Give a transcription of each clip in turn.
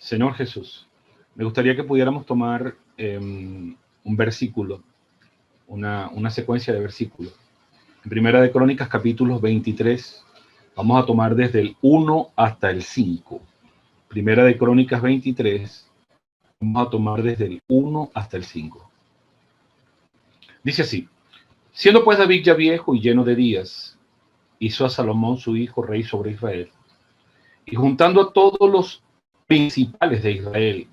Señor Jesús, me gustaría que pudiéramos tomar un versículo, una secuencia de versículos. En Primera de Crónicas, capítulos 23, vamos a tomar desde el 1 hasta el 5. Primera de Crónicas 23, vamos a tomar desde el 1 hasta el 5. Dice así: siendo pues David ya viejo y lleno de días, hizo a Salomón su hijo rey sobre Israel. Y juntando a todos los principales de Israel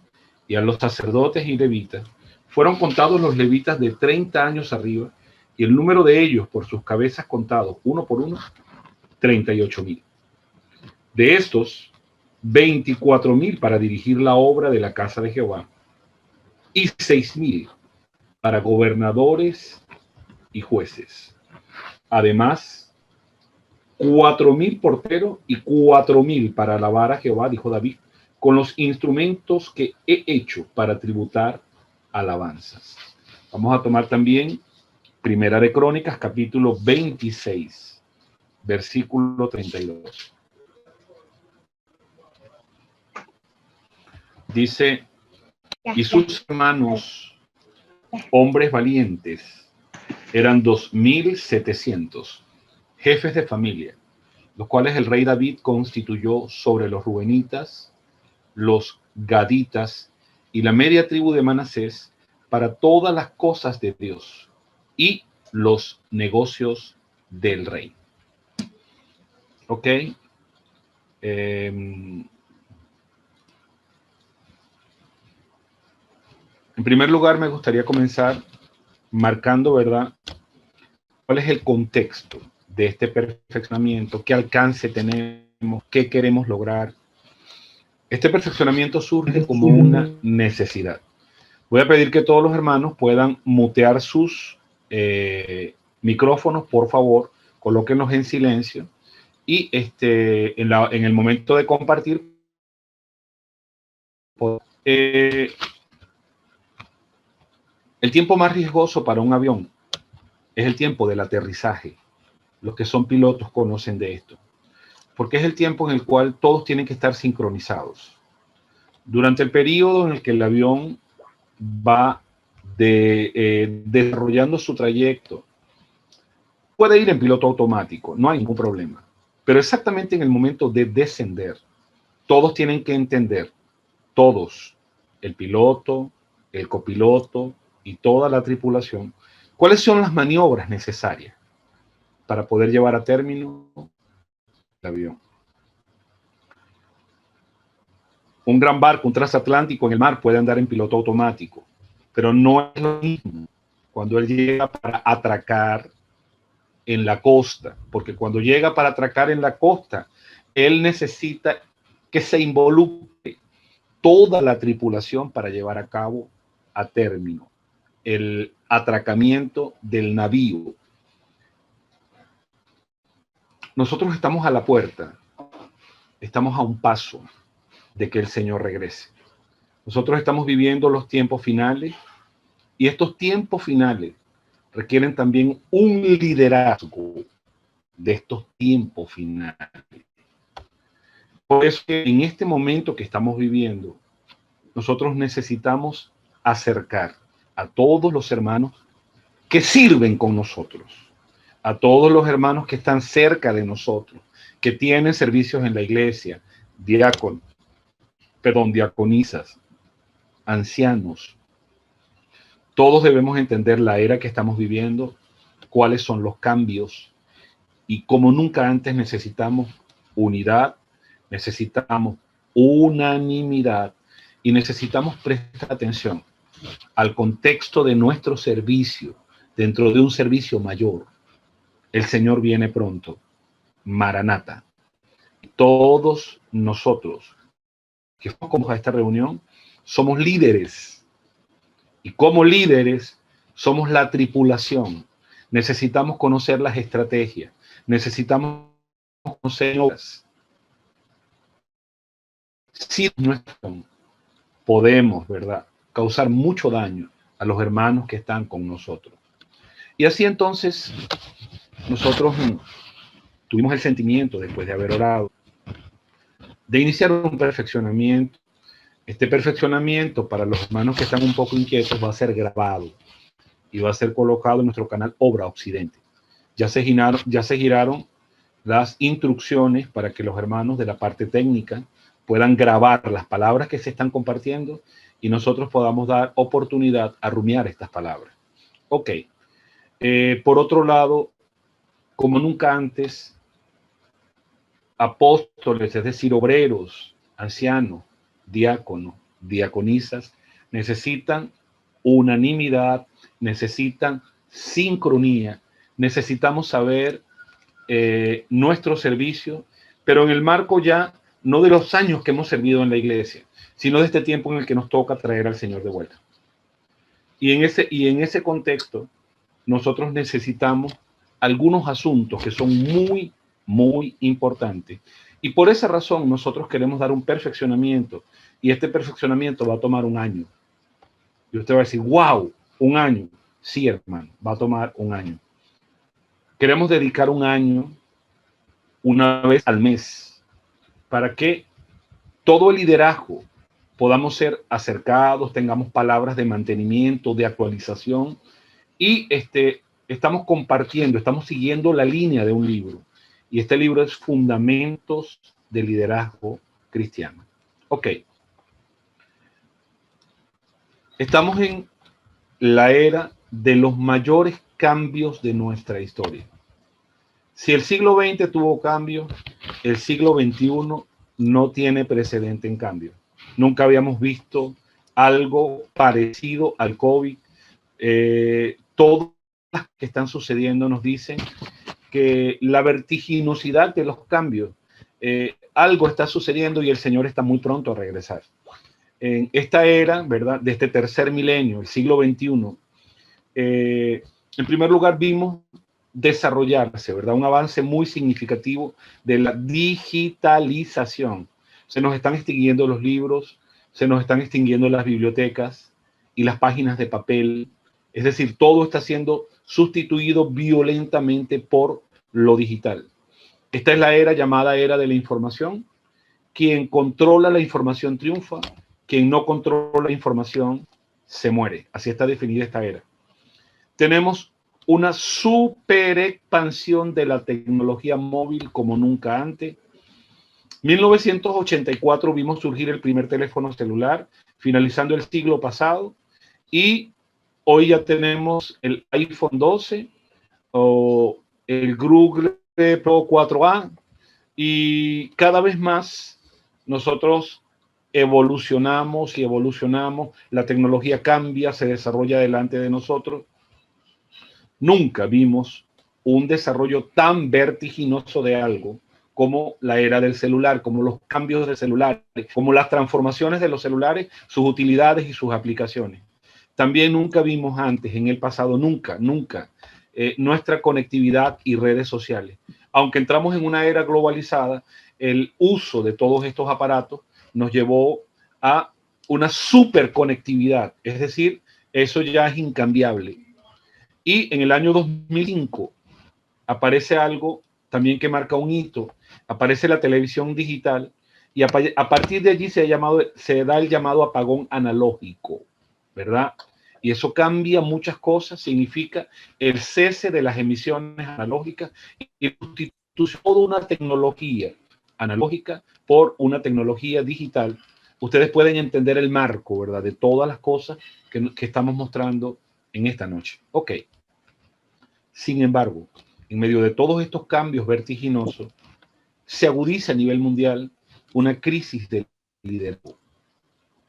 y a los sacerdotes y levitas, fueron contados los levitas de 30 años arriba, y el número de ellos por sus cabezas contados, uno por uno, 38,000. De estos, 24,000 para dirigir la obra de la casa de Jehová, y 6,000 para gobernadores y jueces. Además, 4,000 porteros y 4,000 para alabar a Jehová, dijo David, con los instrumentos que he hecho para tributar alabanzas. Vamos a tomar también Primera de Crónicas, capítulo 26, versículo 32. Dice: y sus hermanos, hombres valientes, eran 2,700, jefes de familia, los cuales el rey David constituyó sobre los rubenitas, los gaditas y la media tribu de Manasés para todas las cosas de Dios y los negocios del rey. Ok. En primer lugar, me gustaría comenzar marcando, ¿verdad?, cuál es el contexto de este perfeccionamiento, qué alcance tenemos, qué queremos lograr. Este perfeccionamiento surge como una necesidad. Voy a pedir que todos los hermanos puedan mutear sus micrófonos, por favor, colóquenlos en silencio y en el momento de compartir, el tiempo más riesgoso para un avión es el tiempo del aterrizaje. Los que son pilotos conocen de esto, porque es el tiempo en el cual todos tienen que estar sincronizados. Durante el periodo en el que el avión va desarrollando su trayecto, puede ir en piloto automático, no hay ningún problema. Pero exactamente en el momento de descender, todos tienen que entender, todos, el piloto, el copiloto y toda la tripulación, cuáles son las maniobras necesarias para poder llevar a término el avión. Un gran barco, un transatlántico en el mar puede andar en piloto automático, pero no es lo mismo cuando él llega para atracar en la costa, porque cuando llega para atracar en la costa, él necesita que se involucre toda la tripulación para llevar a cabo a término el atracamiento del navío. Nosotros estamos a la puerta, estamos a un paso de que el Señor regrese. Nosotros estamos viviendo los tiempos finales, y estos tiempos finales requieren también un liderazgo de estos tiempos finales. Por eso en este momento que estamos viviendo, nosotros necesitamos acercar a todos los hermanos que sirven con nosotros, a todos los hermanos que están cerca de nosotros, que tienen servicios en la iglesia, diaconisas, ancianos. Todos debemos entender la era que estamos viviendo, cuáles son los cambios, y como nunca antes necesitamos unidad, necesitamos unanimidad y necesitamos prestar atención al contexto de nuestro servicio dentro de un servicio mayor. El Señor viene pronto. Maranata. Todos nosotros que fuimos a esta reunión somos líderes, y como líderes somos la tripulación. Necesitamos conocer las estrategias, necesitamos conocer obras. Si no podemos, ¿verdad?, causar mucho daño a los hermanos que están con nosotros. Y así entonces nosotros tuvimos el sentimiento, después de haber orado, de iniciar un perfeccionamiento Este perfeccionamiento para los hermanos que están un poco inquietos va a ser grabado y va a ser colocado en nuestro canal Obra Occidente. Ya se giraron las instrucciones para que los hermanos de la parte técnica puedan grabar las palabras que se están compartiendo y nosotros podamos dar oportunidad a rumiar estas palabras. Ok. Por otro lado, como nunca antes, apóstoles, es decir, obreros, ancianos, diáconos, diaconisas, necesitan unanimidad, necesitan sincronía, necesitamos saber nuestro servicio, pero en el marco ya no de los años que hemos servido en la iglesia, sino de este tiempo en el que nos toca traer al Señor de vuelta. Y en ese contexto, nosotros necesitamos algunos asuntos que son muy, muy importantes. Y por esa razón nosotros queremos dar un perfeccionamiento. Y este perfeccionamiento va a tomar un año. Y usted va a decir, wow, un año. Sí, hermano, va a tomar un año. Queremos dedicar un año, una vez al mes, para que todo el liderazgo podamos ser acercados, tengamos palabras de mantenimiento, de actualización, y estamos compartiendo, estamos siguiendo la línea de un libro. Y este libro es Fundamentos de Liderazgo Cristiano. Ok. Estamos en la era de los mayores cambios de nuestra historia. Si el siglo XX tuvo cambios, el siglo XXI no tiene precedente en cambio. Nunca habíamos visto algo parecido al COVID. Todas las que están sucediendo nos dicen que la vertiginosidad de los cambios, algo está sucediendo y el Señor está muy pronto a regresar. En esta era, ¿verdad?, de este tercer milenio, el siglo XXI, en primer lugar vimos desarrollarse, ¿verdad?, un avance muy significativo de la digitalización. Se nos están extinguiendo los libros, se nos están extinguiendo las bibliotecas y las páginas de papel. Es decir, todo está siendo sustituido violentamente por lo digital. Esta es la era llamada era de la información. Quien controla la información triunfa, quien no controla la información se muere. Así está definida esta era. Tenemos una super expansión de la tecnología móvil como nunca antes. 1984 vimos surgir el primer teléfono celular, finalizando el siglo pasado, y hoy ya tenemos el iPhone 12 o el Google Pro 4A, y cada vez más nosotros evolucionamos y evolucionamos, la tecnología cambia, se desarrolla delante de nosotros. Nunca vimos un desarrollo tan vertiginoso de algo como la era del celular, como los cambios de celulares, como las transformaciones de los celulares, sus utilidades y sus aplicaciones. También nunca vimos antes, en el pasado, nunca, nuestra conectividad y redes sociales. Aunque entramos en una era globalizada, el uso de todos estos aparatos nos llevó a una superconectividad, es decir, eso ya es incambiable. Y en el año 2005 aparece algo también que marca un hito, aparece la televisión digital y a partir de allí se da el llamado apagón analógico, ¿verdad? Y eso cambia muchas cosas, significa el cese de las emisiones analógicas y sustitución de toda una tecnología analógica por una tecnología digital. Ustedes pueden entender el marco, ¿verdad?, de todas las cosas que estamos mostrando en esta noche. Ok. Sin embargo, en medio de todos estos cambios vertiginosos, se agudiza a nivel mundial una crisis de liderazgo.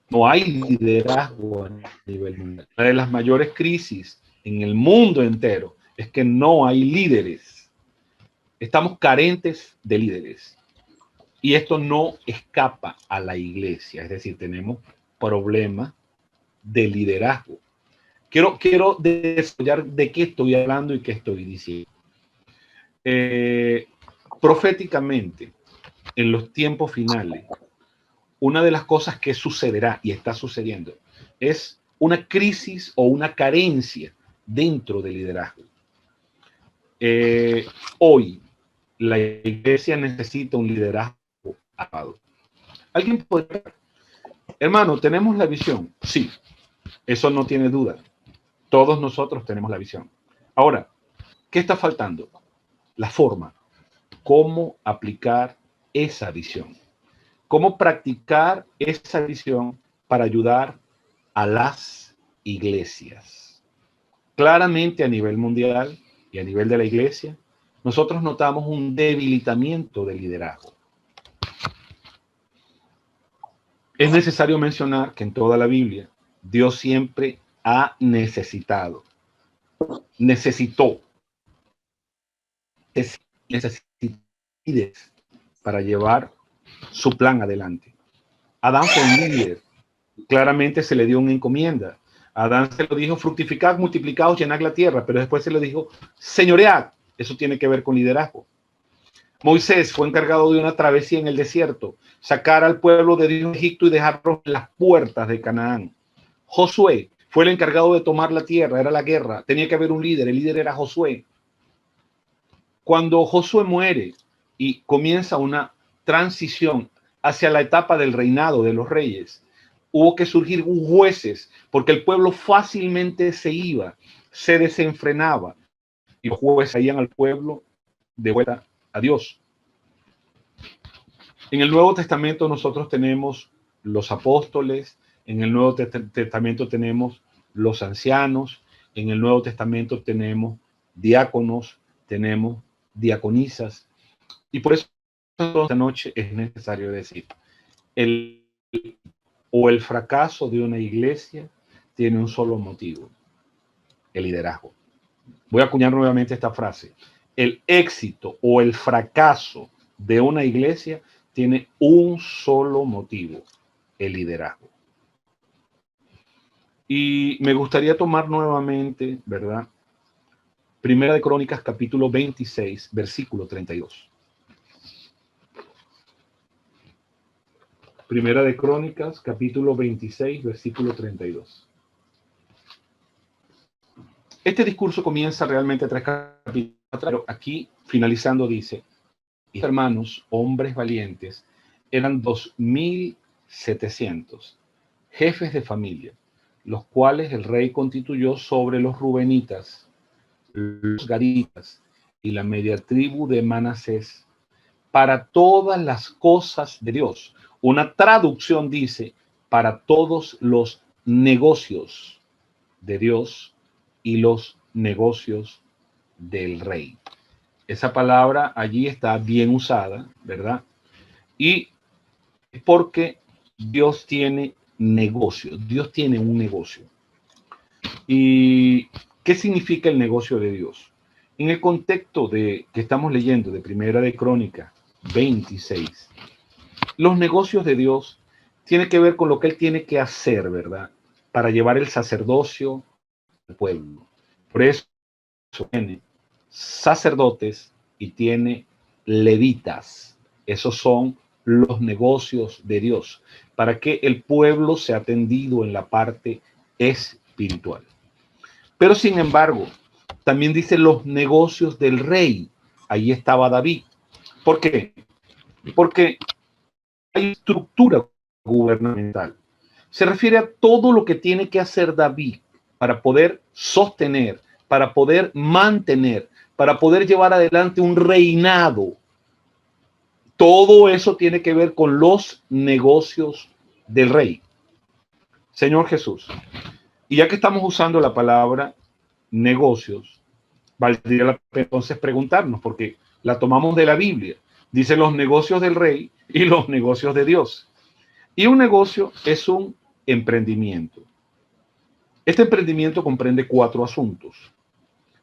No hay liderazgo a nivel mundial. Una de las mayores crisis en el mundo entero es que no hay líderes. Estamos carentes de líderes. Y esto no escapa a la iglesia. Es decir, tenemos problemas de liderazgo. Quiero desarrollar de qué estoy hablando y qué estoy diciendo. Proféticamente, en los tiempos finales, una de las cosas que sucederá y está sucediendo es una crisis o una carencia dentro del liderazgo. Hoy, la iglesia necesita un liderazgo amado. ¿Alguien puede Hermano, ¿tenemos la visión? Sí, eso no tiene duda. Todos nosotros tenemos la visión. Ahora, ¿qué está faltando? La forma. ¿Cómo aplicar esa visión? ¿Cómo practicar esa visión para ayudar a las iglesias? Claramente a nivel mundial y a nivel de la iglesia, nosotros notamos un debilitamiento del liderazgo. Es necesario mencionar que en toda la Biblia, Dios siempre ha necesitó para llevar su plan adelante. Adán fue un líder. Claramente se le dio una encomienda. A Adán se lo dijo, fructificad, multiplicaos, llenad la tierra, pero después se le dijo, señoread. Eso tiene que ver con liderazgo. Moisés fue encargado de una travesía en el desierto, sacar al pueblo de Dios de Egipto y dejarlo en las puertas de Canaán. Josué fue el encargado de tomar la tierra, era la guerra, tenía que haber un líder, el líder era Josué. Cuando Josué muere y comienza una transición hacia la etapa del reinado de los reyes, hubo que surgir jueces, porque el pueblo fácilmente se iba, se desenfrenaba, y los jueces traían al pueblo de vuelta a Dios. En el Nuevo Testamento nosotros tenemos los apóstoles, en el Nuevo Testamento tenemos los ancianos, en el Nuevo Testamento tenemos diáconos, tenemos diaconisas, y por eso esta noche es necesario decir, el fracaso de una iglesia tiene un solo motivo, el liderazgo. Voy a acuñar nuevamente esta frase. El éxito o el fracaso de una iglesia tiene un solo motivo, el liderazgo. Y me gustaría tomar nuevamente, ¿verdad? Primera de Crónicas, capítulo 26, versículo 32. Primera de Crónicas, capítulo 26, versículo 32. Este discurso comienza realmente 3 capítulos, pero aquí, finalizando, dice, hermanos, hombres valientes, eran 2.700 jefes de familia, los cuales el rey constituyó sobre los rubenitas, los gaditas y la media tribu de Manasés para todas las cosas de Dios. Una traducción dice, para todos los negocios de Dios y los negocios del rey. Esa palabra allí está bien usada, ¿verdad? Y porque Dios tiene negocio, Dios tiene un negocio. ¿Y qué significa el negocio de Dios? En el contexto de que estamos leyendo de Primera de Crónicas 26, los negocios de Dios tienen que ver con lo que Él tiene que hacer, ¿verdad? Para llevar el sacerdocio al pueblo. Por eso tiene sacerdotes y tiene levitas. Esos son los negocios de Dios, para que el pueblo sea atendido en la parte espiritual. Pero sin embargo, también dice los negocios del rey. Ahí estaba David. ¿Por qué? Porque hay estructura gubernamental. Se refiere a todo lo que tiene que hacer David para poder sostener, para poder mantener, para poder llevar adelante un reinado. Todo eso tiene que ver con los negocios del rey. Señor Jesús. Y ya que estamos usando la palabra negocios, valdría la pena entonces preguntarnos, porque la tomamos de la Biblia. Dice los negocios del rey y los negocios de Dios. Y un negocio es un emprendimiento. Este emprendimiento comprende 4 asuntos.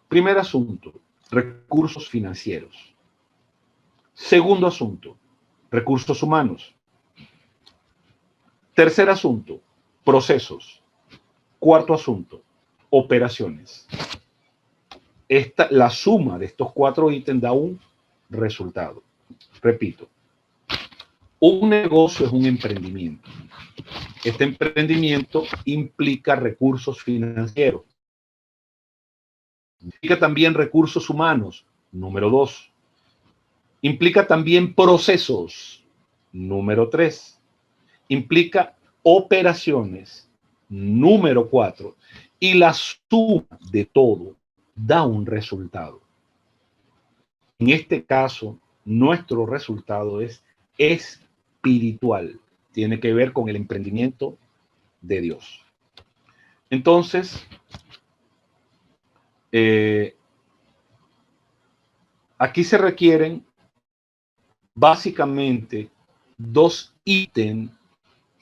Primer asunto, recursos financieros. Segundo asunto, recursos humanos. Tercer asunto, procesos. Cuarto asunto, operaciones. La suma de estos 4 ítems da un resultado. Repito, un negocio es un emprendimiento. Este emprendimiento implica recursos financieros. Implica también recursos humanos, número 2. Implica también procesos, número 3. Implica operaciones, número 4, y la suma de todo da un resultado. En este caso, nuestro resultado es espiritual. Tiene que ver con el emprendimiento de Dios. Entonces, aquí se requieren básicamente dos ítems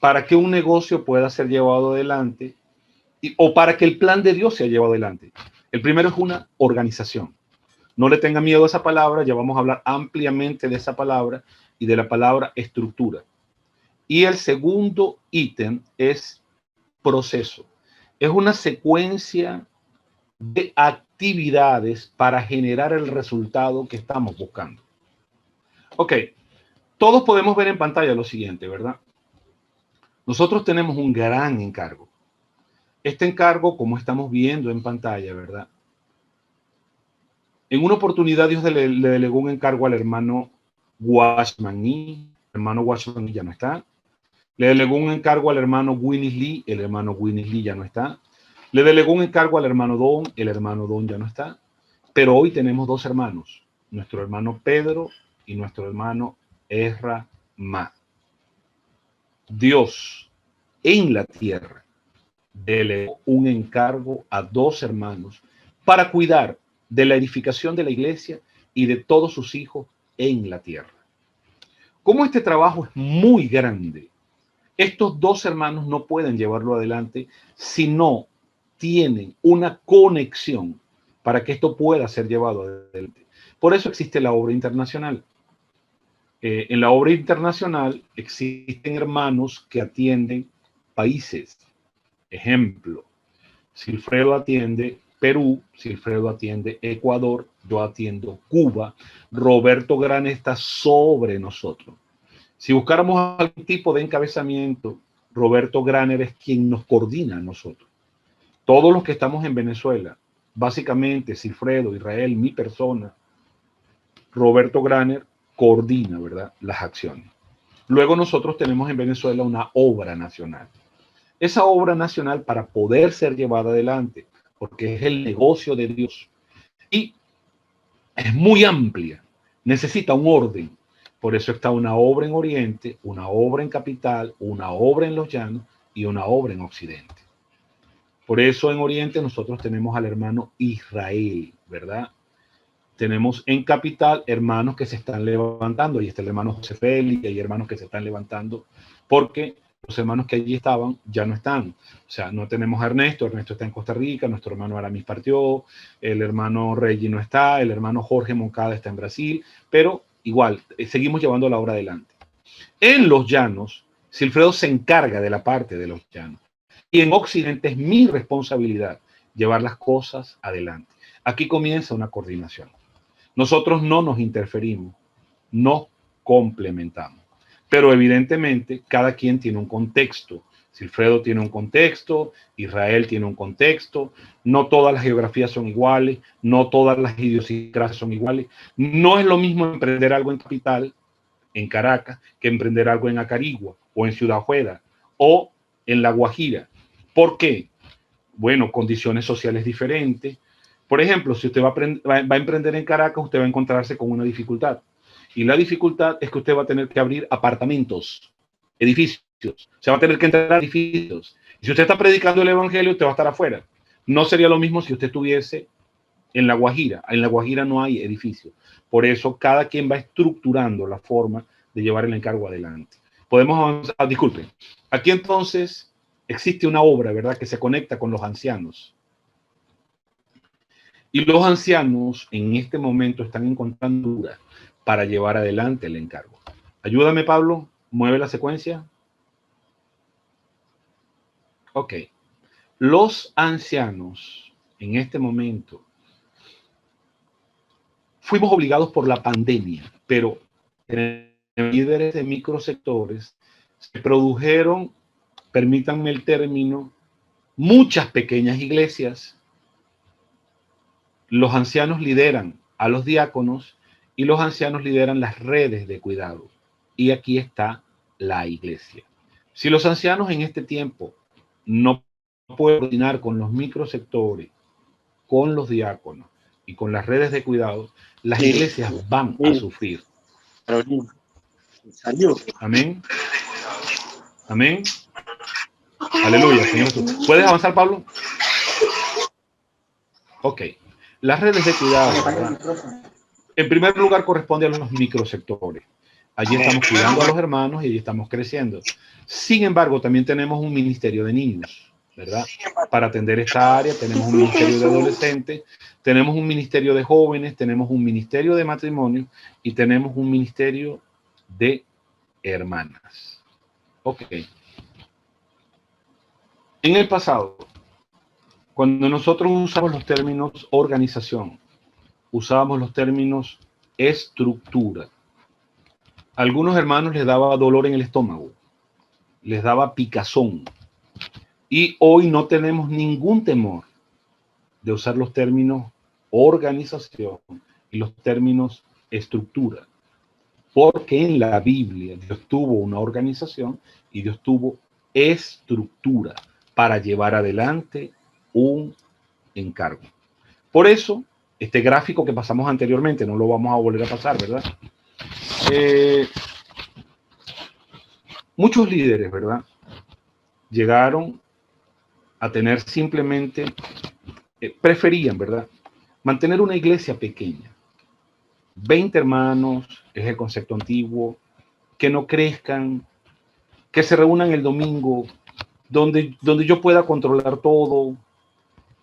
para que un negocio pueda ser llevado adelante o para que el plan de Dios sea llevado adelante. El primero es una organización. No le tenga miedo a esa palabra, ya vamos a hablar ampliamente de esa palabra y de la palabra estructura. Y el segundo ítem es proceso. Es una secuencia de actividades para generar el resultado que estamos buscando. Ok, todos podemos ver en pantalla lo siguiente, ¿verdad? Nosotros tenemos un gran encargo. Este encargo, como estamos viendo en pantalla, ¿verdad? En una oportunidad Dios le delegó un encargo al hermano Washmani. El hermano Washmani ya no está. Le delegó un encargo al hermano Winnie Lee. El hermano Winnie Lee ya no está. Le delegó un encargo al hermano Don. El hermano Don ya no está. Pero hoy tenemos dos hermanos. Nuestro hermano Pedro y nuestro hermano Ezra Ma. Dios en la tierra delegó un encargo a dos hermanos para cuidar de la edificación de la iglesia y de todos sus hijos en la tierra. Como este trabajo es muy grande, estos dos hermanos no pueden llevarlo adelante si no tienen una conexión para que esto pueda ser llevado adelante. Por eso existe la obra internacional. En la obra internacional existen hermanos que atienden países. Ejemplo, Silfredo atiende Perú, Silfredo atiende Ecuador, yo atiendo Cuba, Roberto Gran está sobre nosotros. Si buscáramos algún tipo de encabezamiento, Roberto Graner es quien nos coordina a nosotros. Todos los que estamos en Venezuela, básicamente Silfredo, Israel, mi persona, Roberto Graner coordina, ¿verdad?, las acciones. Luego nosotros tenemos en Venezuela una obra nacional. Esa obra nacional, para poder ser llevada adelante, porque es el negocio de Dios y es muy amplia, necesita un orden. Por eso está una obra en Oriente, una obra en Capital, una obra en Los Llanos y una obra en Occidente. Por eso en Oriente nosotros tenemos al hermano Israel, ¿verdad? Tenemos en Capital hermanos que se están levantando, y está el hermano José Félix, y hay hermanos que se están levantando, porque los hermanos que allí estaban ya no están. O sea, no tenemos a Ernesto, Ernesto está en Costa Rica, nuestro hermano Aramis partió, el hermano Reggie no está, el hermano Jorge Moncada está en Brasil, pero igual, seguimos llevando la obra adelante. En Los Llanos, Silfredo se encarga de la parte de Los Llanos, y en Occidente es mi responsabilidad llevar las cosas adelante. Aquí comienza una coordinación. Nosotros no nos interferimos, nos complementamos. Pero evidentemente cada quien tiene un contexto. Silfredo tiene un contexto, Israel tiene un contexto, no todas las geografías son iguales, no todas las idiosincrasias son iguales. No es lo mismo emprender algo en Capital, en Caracas, que emprender algo en Acarigua o en Ciudad Juela o en La Guajira. ¿Por qué? Bueno, condiciones sociales diferentes. Por ejemplo, si usted va a emprender en Caracas, usted va a encontrarse con una dificultad. Y la dificultad es que usted va a tener que abrir apartamentos, edificios. Se va a tener que entrar a edificios. Y si usted está predicando el evangelio, usted va a estar afuera. No sería lo mismo si usted estuviese en La Guajira. En La Guajira no hay edificios. Por eso cada quien va estructurando la forma de llevar el encargo adelante. Podemos avanzar. Disculpen. Aquí entonces existe una obra, ¿verdad?, que se conecta con los ancianos. Y los ancianos en este momento están encontrando dudas para llevar adelante el encargo. Ayúdame, Pablo. Mueve la secuencia. Ok. Los ancianos en este momento fuimos obligados por la pandemia, pero en líderes de microsectores se produjeron, permítanme el término, muchas pequeñas iglesias. Los ancianos lideran a los diáconos y los ancianos lideran las redes de cuidado. Y aquí está la iglesia. Si los ancianos en este tiempo no pueden coordinar con los microsectores, con los diáconos y con las redes de cuidado, las iglesias van a sufrir. Amén. Amén. Aleluya, Señor Jesús. ¿Puedes avanzar, Pablo? Ok. Las redes de cuidado, ¿verdad? En primer lugar, corresponde a los microsectores. Allí estamos cuidando a los hermanos y allí estamos creciendo. Sin embargo, también tenemos un ministerio de niños, ¿verdad? Para atender esta área tenemos un ministerio de adolescentes, tenemos un ministerio de jóvenes, tenemos un ministerio de matrimonio y tenemos un ministerio de hermanas. Ok. En el pasado, cuando nosotros usamos los términos organización, usábamos los términos estructura. A algunos hermanos les daba dolor en el estómago, les daba picazón. Y hoy no tenemos ningún temor de usar los términos organización y los términos estructura. Porque en la Biblia Dios tuvo una organización y Dios tuvo estructura para llevar adelante un encargo. Por eso, este gráfico que pasamos anteriormente, no lo vamos a volver a pasar, ¿verdad? Muchos líderes, ¿verdad? Llegaron a tener simplemente, preferían, ¿verdad? Mantener una iglesia pequeña. 20 hermanos, es el concepto antiguo, que no crezcan, que se reúnan el domingo, donde yo pueda controlar todo,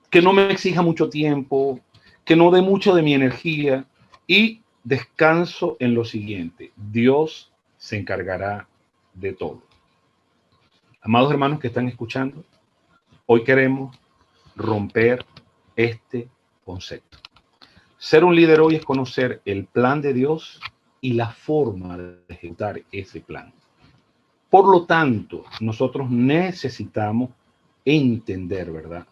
que no me exija mucho tiempo, que no dé mucho de mi energía y descanso en lo siguiente: Dios se encargará de todo. Amados hermanos que están escuchando, hoy queremos romper este concepto. Ser un líder hoy es conocer el plan de Dios y la forma de ejecutar ese plan. Por lo tanto, nosotros necesitamos entender, ¿verdad?,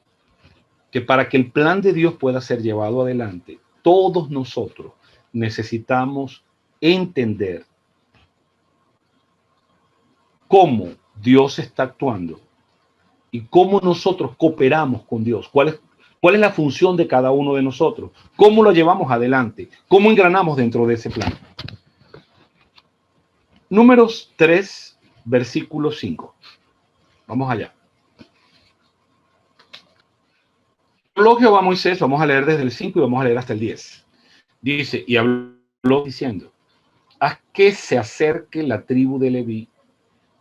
que para que el plan de Dios pueda ser llevado adelante, todos nosotros necesitamos entender cómo Dios está actuando y cómo nosotros cooperamos con Dios. ¿Cuál es la función de cada uno de nosotros? ¿Cómo lo llevamos adelante? ¿Cómo engranamos dentro de ese plan? Números 3, versículo 5. Vamos allá. Habló Jehová a Moisés, vamos a leer desde el 5 y vamos a leer hasta el 10. Dice, y habló diciendo: haz que se acerque la tribu de Leví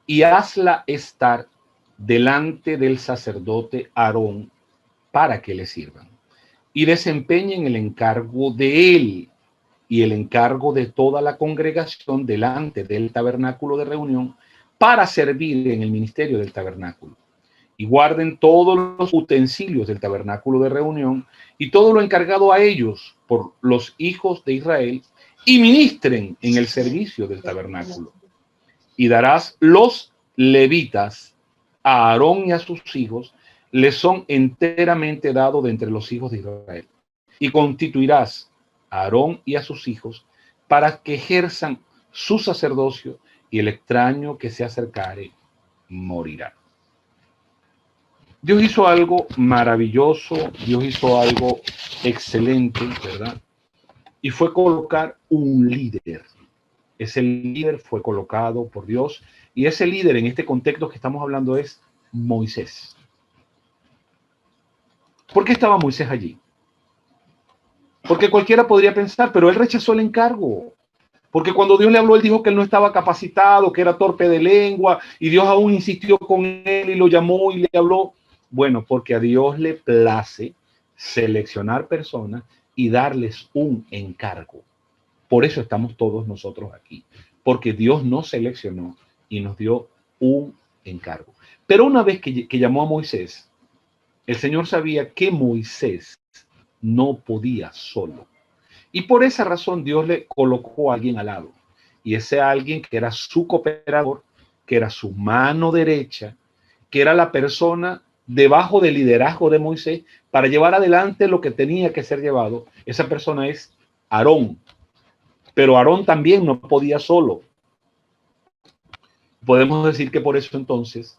y hazla estar delante del sacerdote Aarón para que le sirvan. Y desempeñen el encargo de él y el encargo de toda la congregación delante del tabernáculo de reunión para servir en el ministerio del tabernáculo. Y guarden todos los utensilios del tabernáculo de reunión y todo lo encargado a ellos por los hijos de Israel y ministren en el servicio del tabernáculo. Y darás los levitas a Aarón y a sus hijos, les son enteramente dados de entre los hijos de Israel. Y constituirás a Aarón y a sus hijos para que ejerzan su sacerdocio, y el extraño que se acercare morirá. Dios hizo algo maravilloso, Dios hizo algo excelente, ¿verdad? Y fue colocar un líder. Ese líder fue colocado por Dios, y ese líder en este contexto que estamos hablando es Moisés. ¿Por qué estaba Moisés allí? Porque cualquiera podría pensar, pero él rechazó el encargo. Porque cuando Dios le habló, él dijo que él no estaba capacitado, que era torpe de lengua, y Dios aún insistió con él y lo llamó y le habló. Bueno, porque a Dios le place seleccionar personas y darles un encargo. Por eso estamos todos nosotros aquí, porque Dios nos seleccionó y nos dio un encargo. Pero una vez que llamó a Moisés, el Señor sabía que Moisés no podía solo. Y por esa razón Dios le colocó a alguien al lado. Y ese alguien que era su cooperador, que era su mano derecha, que era la persona debajo del liderazgo de Moisés para llevar adelante lo que tenía que ser llevado. Esa persona es Aarón. Pero Aarón también no podía solo. Podemos decir que por eso entonces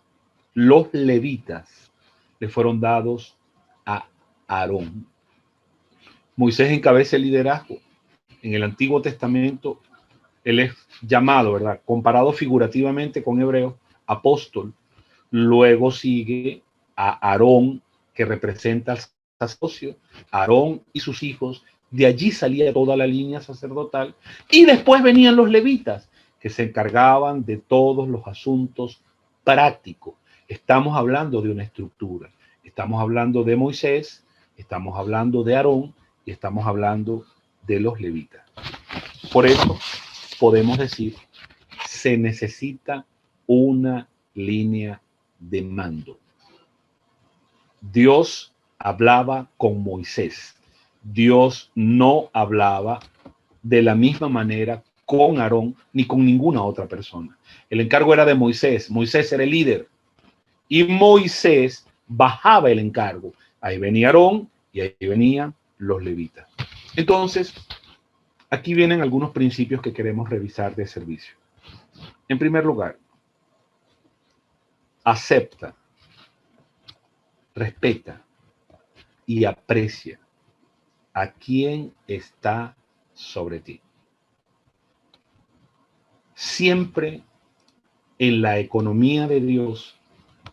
los levitas le fueron dados a Aarón. Moisés encabeza el liderazgo. En el Antiguo Testamento, él es llamado, ¿verdad? Comparado figurativamente con Hebreos, apóstol. Luego sigue a Aarón, que representa al sacerdocio, Aarón y sus hijos. De allí salía toda la línea sacerdotal. Y después venían los levitas, que se encargaban de todos los asuntos prácticos. Estamos hablando de una estructura. Estamos hablando de Moisés, estamos hablando de Aarón y estamos hablando de los levitas. Por eso podemos decir, se necesita una línea de mando. Dios hablaba con Moisés. Dios no hablaba de la misma manera con Aarón ni con ninguna otra persona. El encargo era de Moisés. Moisés era el líder. Y Moisés bajaba el encargo. Ahí venía Aarón y ahí venían los levitas. Entonces, aquí vienen algunos principios que queremos revisar de servicio. En primer lugar, acepta, respeta y aprecia a quien está sobre ti. Siempre en la economía de Dios,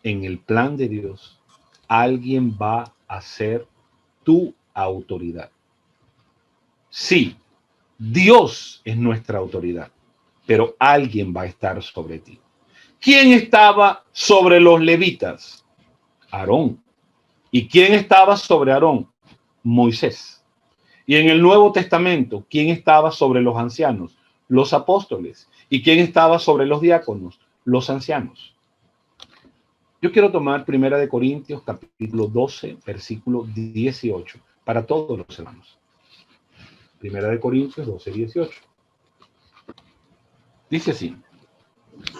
en el plan de Dios, alguien va a ser tu autoridad. Sí, Dios es nuestra autoridad, pero alguien va a estar sobre ti. ¿Quién estaba sobre los levitas? Aarón. ¿Y quién estaba sobre Aarón? Moisés. Y en el Nuevo Testamento, ¿quién estaba sobre los ancianos? Los apóstoles. ¿Y quién estaba sobre los diáconos? Los ancianos. Yo quiero tomar 1 Corintios capítulo 12, versículo 18, para todos los hermanos. 1 Corintios 12, 18. Dice así: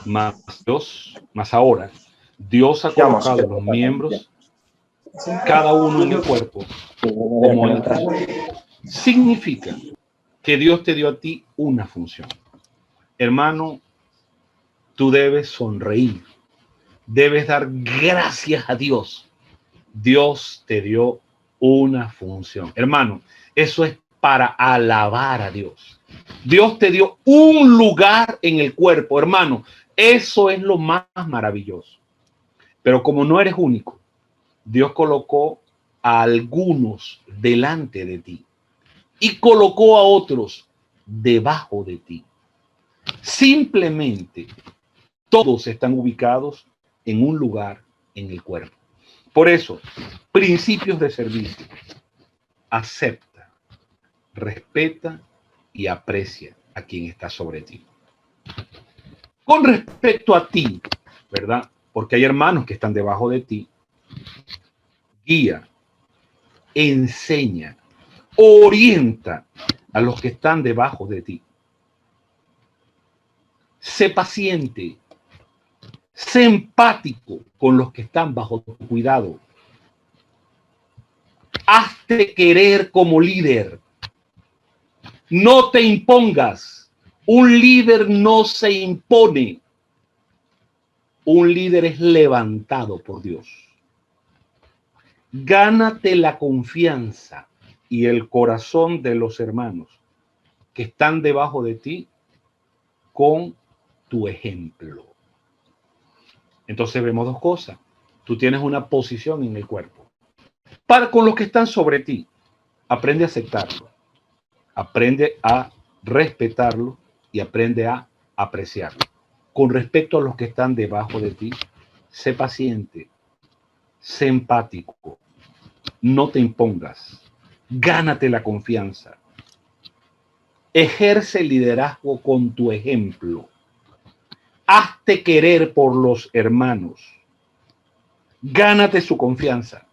más ahora, Dios ha colocado los miembros, cada uno en el cuerpo, como Él quiere. Significa que Dios te dio a ti una función. Hermano, tú debes sonreír, debes dar gracias a Dios. Dios te dio una función. Hermano, eso es para alabar a Dios. Dios te dio un lugar en el cuerpo, hermano. Eso es lo más maravilloso. Pero como no eres único, Dios colocó a algunos delante de ti y colocó a otros debajo de ti. Simplemente todos están ubicados en un lugar en el cuerpo. Por eso, principios de servicio: acepta, respeta y aprecia a quien está sobre ti. Con respecto a ti, ¿verdad? Porque hay hermanos que están debajo de ti. Guía, enseña, orienta a los que están debajo de ti. Sé paciente, sé empático con los que están bajo tu cuidado. Hazte querer como líder. No te impongas. Un líder no se impone. Un líder es levantado por Dios. Gánate la confianza y el corazón de los hermanos que están debajo de ti con tu ejemplo. Entonces vemos dos cosas. Tú tienes una posición en el cuerpo. Para con los que están sobre ti, aprende a aceptarlo, aprende a respetarlo y aprende a apreciarlo. Con respecto a los que están debajo de ti, sé paciente, sé empático, no te impongas, gánate la confianza, ejerce liderazgo con tu ejemplo, hazte querer por los hermanos, gánate su confianza.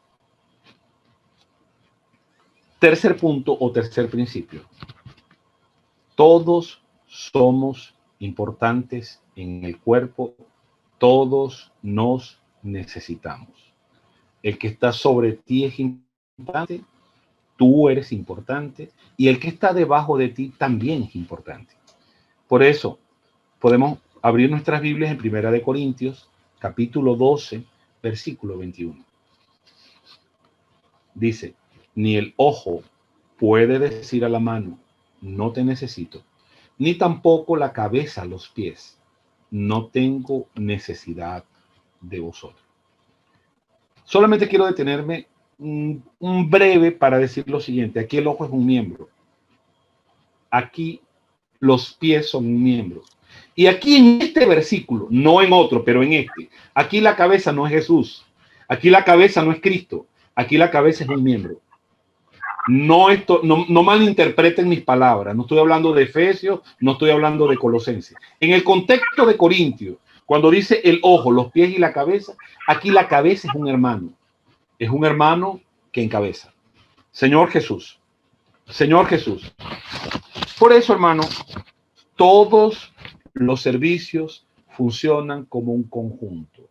Tercer punto o tercer principio: todos somos importantes en el cuerpo, todos nos necesitamos. El que está sobre ti es importante, tú eres importante, y el que está debajo de ti también es importante. Por eso podemos abrir nuestras Biblias en Primera de Corintios, capítulo 12, versículo 21. Dice, ni el ojo puede decir a la mano, no te necesito, ni tampoco la cabeza a los pies, no tengo necesidad de vosotros. Solamente quiero detenerme un breve para decir lo siguiente. Aquí el ojo es un miembro. Aquí los pies son un miembro. Y aquí en este versículo, no en otro, pero en este, aquí la cabeza no es Jesús. Aquí la cabeza no es Cristo. Aquí la cabeza es un miembro. No malinterpreten mis palabras. No estoy hablando de Efesios, no estoy hablando de Colosenses. En el contexto de Corintios, cuando dice el ojo, los pies y la cabeza, aquí la cabeza es un hermano. Es un hermano que encabeza. Señor Jesús. Señor Jesús. Por eso, hermano, todos los servicios funcionan como un conjunto.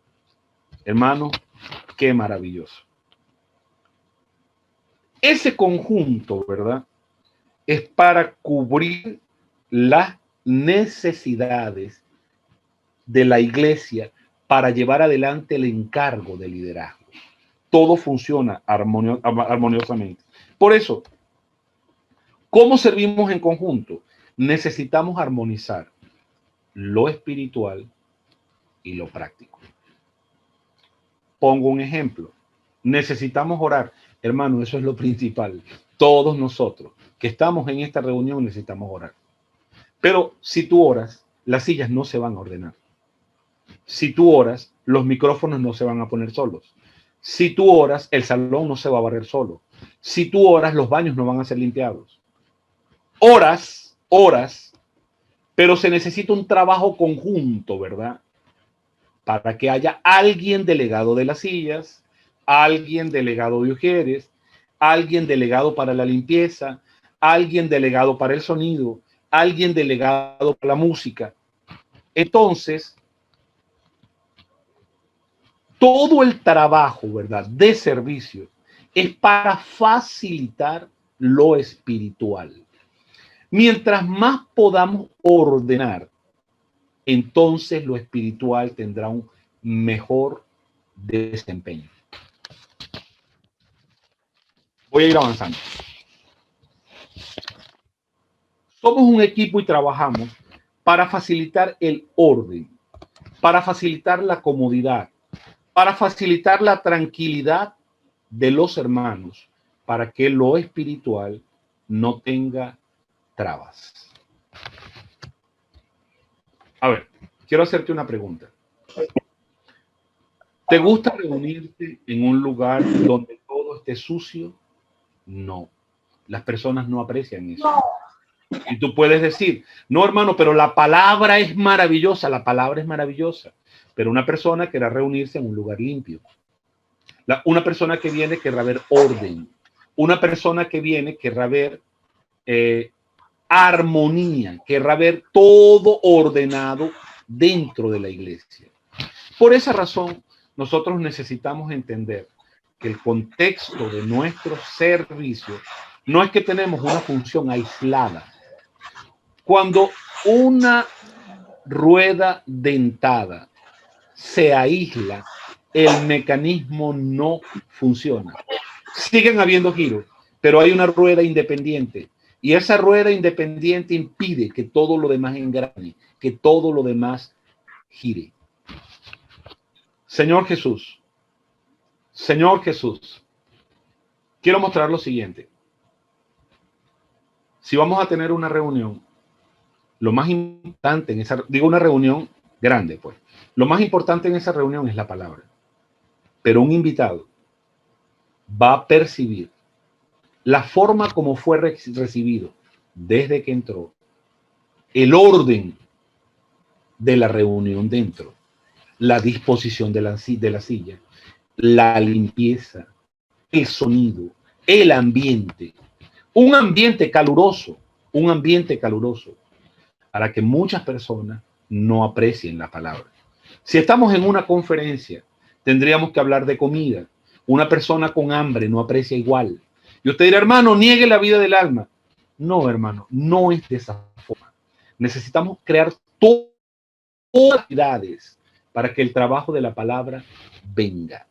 Hermano, qué maravilloso. Ese conjunto, ¿verdad? Es para cubrir las necesidades de la iglesia para llevar adelante el encargo de liderazgo. Todo funciona armoniosamente. Por eso, ¿cómo servimos en conjunto? Necesitamos armonizar lo espiritual y lo práctico. Pongo un ejemplo. Necesitamos orar. Hermano, eso es lo principal. Todos nosotros que estamos en esta reunión necesitamos orar. Pero si tú oras, las sillas no se van a ordenar. Si tú oras, los micrófonos no se van a poner solos. Si tú oras, el salón no se va a barrer solo. Si tú oras, los baños no van a ser limpiados. Horas, pero se necesita un trabajo conjunto, ¿verdad? Para que haya alguien delegado de las sillas, alguien delegado de Ujieres, alguien delegado para la limpieza, alguien delegado para el sonido, alguien delegado para la música. Entonces, todo el trabajo, ¿verdad?, de servicio es para facilitar lo espiritual. Mientras más podamos ordenar, entonces lo espiritual tendrá un mejor desempeño. Voy a ir avanzando. Somos un equipo y trabajamos para facilitar el orden, para facilitar la comodidad, para facilitar la tranquilidad de los hermanos, para que lo espiritual no tenga trabas. A ver, quiero hacerte una pregunta. ¿Te gusta reunirte en un lugar donde todo esté sucio? No. Las personas no aprecian eso. Y tú puedes decir, no, hermano, pero la palabra es maravillosa. La palabra es maravillosa. Pero una persona querrá reunirse en un lugar limpio. Una persona que viene querrá ver orden. Una persona que viene querrá ver armonía, querrá ver todo ordenado dentro de la iglesia. Por esa razón, nosotros necesitamos entender que el contexto de nuestro servicio no es que tenemos una función aislada. Cuando una rueda dentada se aísla, el mecanismo no funciona. Siguen habiendo giros, pero hay una rueda independiente. Y esa rueda independiente impide que todo lo demás engrane, que todo lo demás gire. Señor Jesús, quiero mostrar lo siguiente. Si vamos a tener una reunión, lo más importante en esa, digo una reunión grande, pues, lo más importante en esa reunión es la palabra. Pero un invitado va a percibir la forma como fue recibido desde que entró, el orden de la reunión dentro, la disposición de la silla, la limpieza, el sonido, el ambiente, un ambiente caluroso, para que muchas personas no aprecien la palabra. Si estamos en una conferencia, tendríamos que hablar de comida. Una persona con hambre no aprecia igual. Y usted dirá, hermano, niegue la vida del alma. No, hermano, no es de esa forma. Necesitamos crear todo cualidades para que el trabajo de la palabra venga.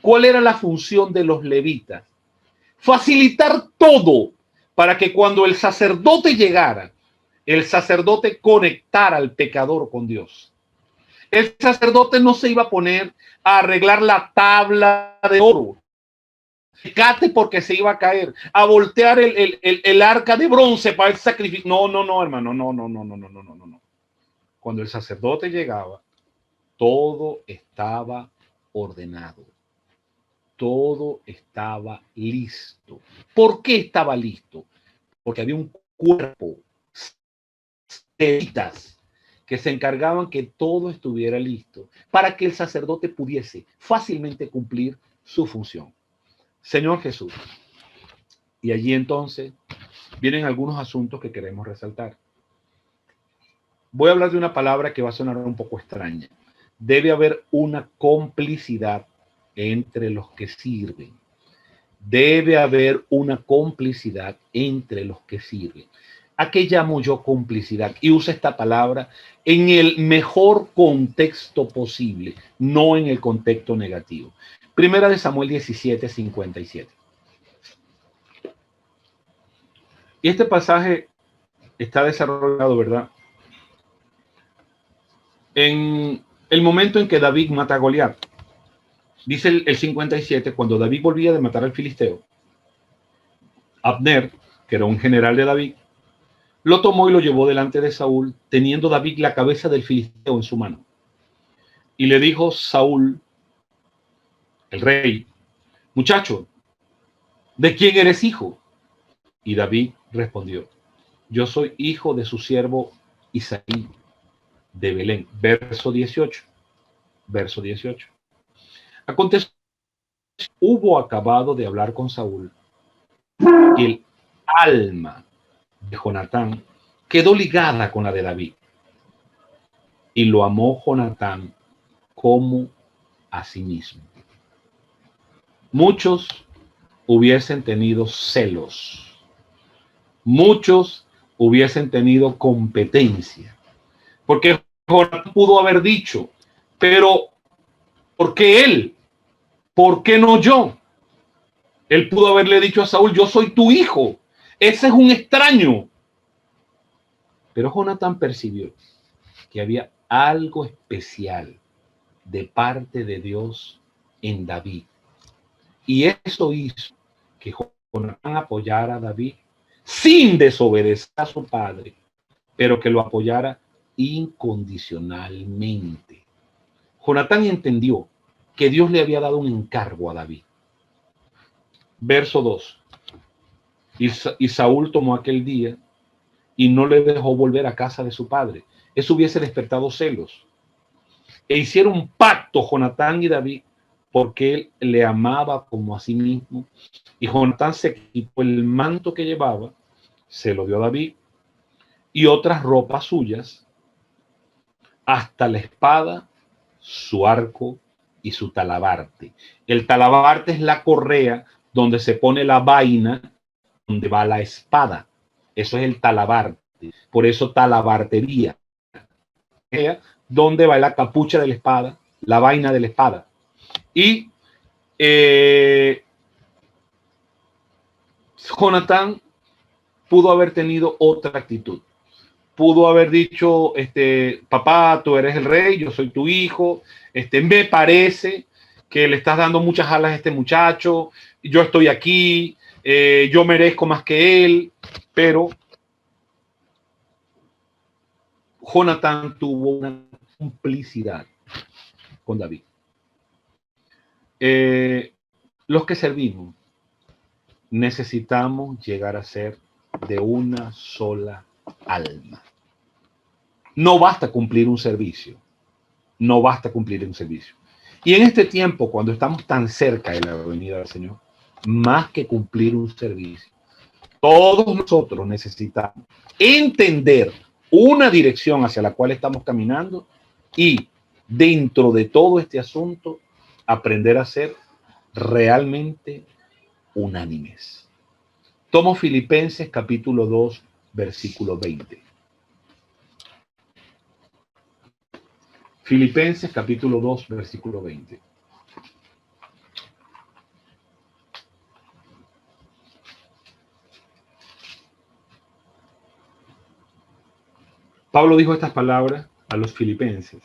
¿Cuál era la función de los levitas? Facilitar todo para que cuando el sacerdote llegara, el sacerdote conectara al pecador con Dios. El sacerdote no se iba a poner a arreglar la tabla de oro, fíjate, porque se iba a caer, a voltear el arca de bronce para el sacrificio. No, hermano, no. Cuando el sacerdote llegaba, todo estaba ordenado. Todo estaba listo. ¿Por qué estaba listo? Porque había un cuerpo de levitas que se encargaban que todo estuviera listo para que el sacerdote pudiese fácilmente cumplir su función. Señor Jesús. Y allí entonces vienen algunos asuntos que queremos resaltar. Voy a hablar de una palabra que va a sonar un poco extraña. Debe haber una complicidad entre los que sirven. Debe haber una complicidad entre los que sirven. ¿A qué llamo yo complicidad? Y usa esta palabra en el mejor contexto posible, no en el contexto negativo. Primera de Samuel 17:57. Y este pasaje está desarrollado, ¿verdad?, en el momento en que David mata a Goliat. Dice el 57, cuando David volvía de matar al filisteo, Abner, que era un general de David, lo tomó y lo llevó delante de Saúl, teniendo David la cabeza del filisteo en su mano. Y le dijo Saúl, el rey: muchacho, ¿de quién eres hijo? Y David respondió: yo soy hijo de su siervo Isaí de Belén. Verso 18. Aconteció, hubo acabado de hablar con Saúl, y el alma de Jonatán quedó ligada con la de David, y lo amó Jonatán como a sí mismo. Muchos hubiesen tenido celos, muchos hubiesen tenido competencia, porque Jonatán pudo haber dicho: pero ¿por qué él? ¿Por qué no yo? Él pudo haberle dicho a Saúl: yo soy tu hijo, ese es un extraño. Pero Jonatán percibió que había algo especial de parte de Dios en David. Y eso hizo que Jonatán apoyara a David sin desobedecer a su padre, pero que lo apoyara incondicionalmente. Jonatán entendió que Dios le había dado un encargo a David. Verso 2. Y Saúl tomó aquel día y no le dejó volver a casa de su padre. Eso hubiese despertado celos. E hicieron un pacto Jonatán y David, porque él le amaba como a sí mismo. Y Jonatán se quitó el manto que llevaba, se lo dio a David, y otras ropas suyas, hasta la espada, su arco y su talabarte. El talabarte es la correa donde se pone la vaina, donde va la espada. Eso es el talabarte. Por eso talabartería. Donde va la capucha de la espada, la vaina de la espada. Y Jonatán pudo haber tenido otra actitud. Pudo haber dicho: papá, tú eres el rey, yo soy tu hijo, me parece que le estás dando muchas alas a este muchacho, yo estoy aquí, yo merezco más que él. Pero Jonatán tuvo una complicidad con David. Los que servimos necesitamos llegar a ser de una sola alma. No basta cumplir un servicio. No basta cumplir un servicio. Y en este tiempo, cuando estamos tan cerca de la venida del Señor, más que cumplir un servicio, todos nosotros necesitamos entender una dirección hacia la cual estamos caminando y, dentro de todo este asunto, aprender a ser realmente unánimes. Tomo Filipenses capítulo 2, versículo 20. Filipenses capítulo 2, versículo 20. Pablo dijo estas palabras a los filipenses: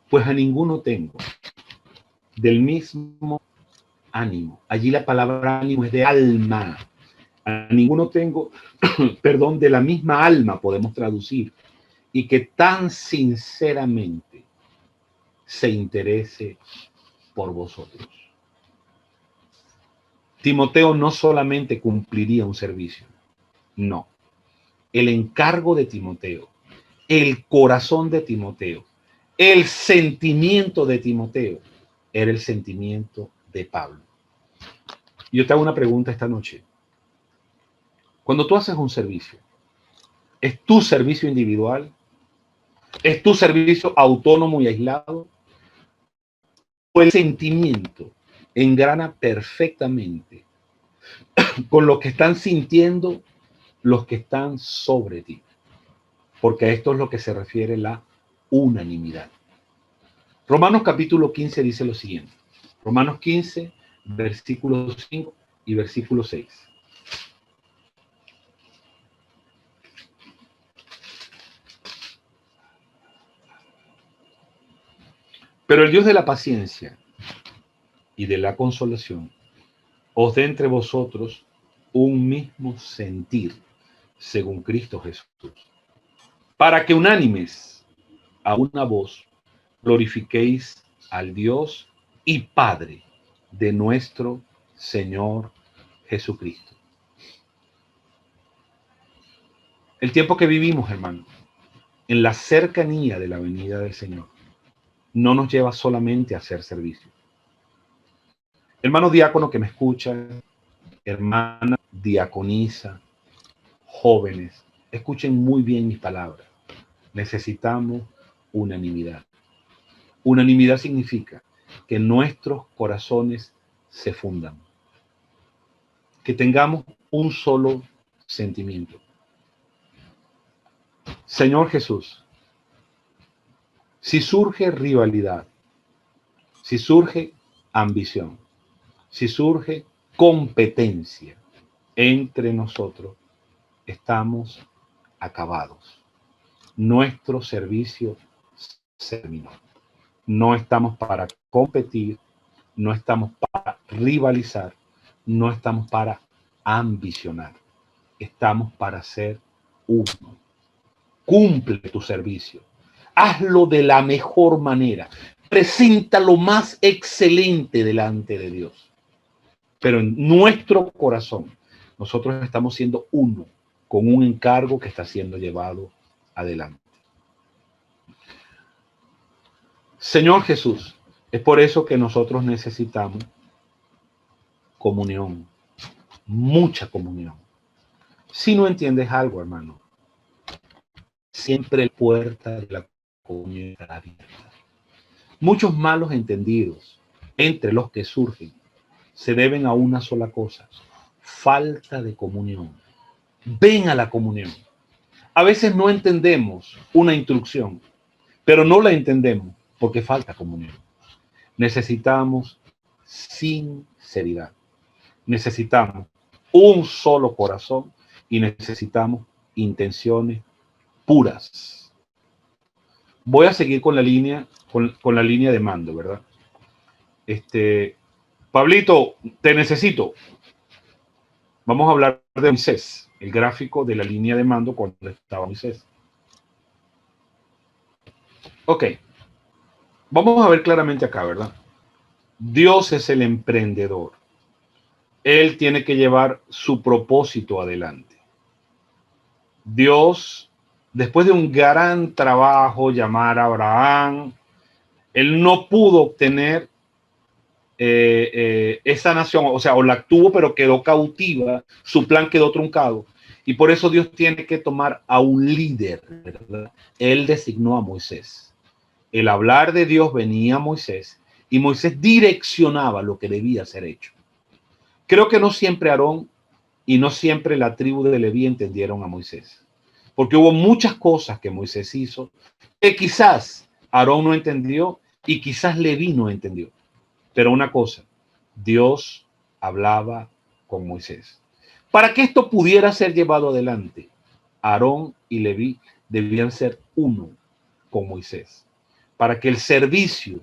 pues a ninguno tengo del mismo ánimo. Allí la palabra ánimo es de alma. A ninguno tengo, perdón, de la misma alma podemos traducir, y que tan sinceramente se interese por vosotros. Timoteo no solamente cumpliría un servicio, no. El encargo de Timoteo, el corazón de Timoteo, el sentimiento de Timoteo era el sentimiento de Pablo. Yo te hago una pregunta esta noche. Cuando tú haces un servicio, ¿es tu servicio individual? ¿Es tu servicio autónomo y aislado? ¿O el sentimiento engrana perfectamente con lo que están sintiendo los que están sobre ti? Porque a esto es lo que se refiere la unanimidad. Romanos capítulo 15 dice lo siguiente. Romanos 15, versículos 5 y versículo 6. Pero el Dios de la paciencia y de la consolación os dé entre vosotros un mismo sentir, según Cristo Jesús, para que unánimes a una voz glorifiquéis al Dios y Padre de nuestro Señor Jesucristo. El tiempo que vivimos, hermano, en la cercanía de la venida del Señor, no nos lleva solamente a hacer servicio. Hermano diácono que me escucha, hermana diaconisa, jóvenes, escuchen muy bien mis palabras. Necesitamos unanimidad. Unanimidad significa que nuestros corazones se fundan, que tengamos un solo sentimiento. Señor Jesús, si surge rivalidad, si surge ambición, si surge competencia entre nosotros, estamos acabados. Nuestro servicio se terminó. No estamos para competir, no estamos para rivalizar, no estamos para ambicionar. Estamos para ser uno. Cumple tu servicio. Hazlo de la mejor manera. Presenta lo más excelente delante de Dios. Pero en nuestro corazón, nosotros estamos siendo uno con un encargo que está siendo llevado adelante. Señor Jesús, es por eso que nosotros necesitamos comunión, mucha comunión. Si no entiendes algo, hermano, siempre la puerta de la comunión está abierta. Muchos malos entendidos entre los que surgen se deben a una sola cosa: falta de comunión. Ven a la comunión. A veces no entendemos una instrucción, pero no la entendemos porque falta comunión. Necesitamos sinceridad. Necesitamos un solo corazón y necesitamos intenciones puras. Voy a seguir con la línea, con la línea de mando, ¿verdad? Pablito, te necesito. Vamos a hablar de Moisés, el gráfico de la línea de mando cuando estaba Moisés. Ok, vamos a ver claramente acá, ¿verdad? Dios es el emprendedor. Él tiene que llevar su propósito adelante. Dios, después de un gran trabajo, llamar a Abraham, él no pudo obtener esa nación, o sea, o la tuvo, pero quedó cautiva, su plan quedó truncado. Y por eso Dios tiene que tomar a un líder, ¿verdad? Él designó a Moisés. El hablar de Dios venía a Moisés y Moisés direccionaba lo que debía ser hecho. Creo que no siempre Aarón y no siempre la tribu de Leví entendieron a Moisés, porque hubo muchas cosas que Moisés hizo que quizás Aarón no entendió y quizás Leví no entendió. Pero una cosa, Dios hablaba con Moisés. Para que esto pudiera ser llevado adelante, Aarón y Leví debían ser uno con Moisés. Para que el servicio,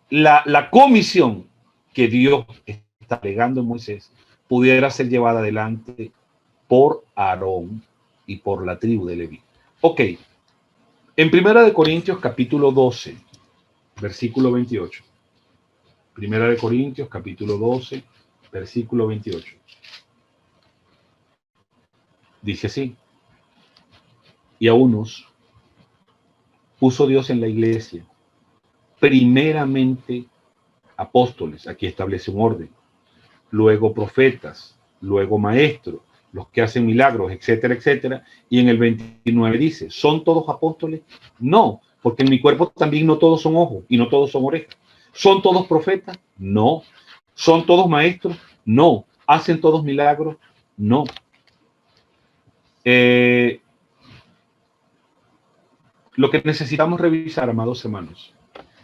la comisión que Dios está legando en Moisés pudiera ser llevada adelante por Aarón y por la tribu de Leví. Ok, en 1 Corintios capítulo 12, versículo 28. 1 Corintios capítulo 12, versículo 28. Dice así: y a unos puso Dios en la iglesia, primeramente apóstoles, aquí establece un orden, luego profetas, luego maestros, los que hacen milagros, etcétera, etcétera. Y en el 29 dice, ¿son todos apóstoles? No, porque en mi cuerpo también no todos son ojos y no todos son orejas. ¿Son todos profetas? No. ¿Son todos maestros? No. ¿Hacen todos milagros? No. Lo que necesitamos revisar, amados hermanos,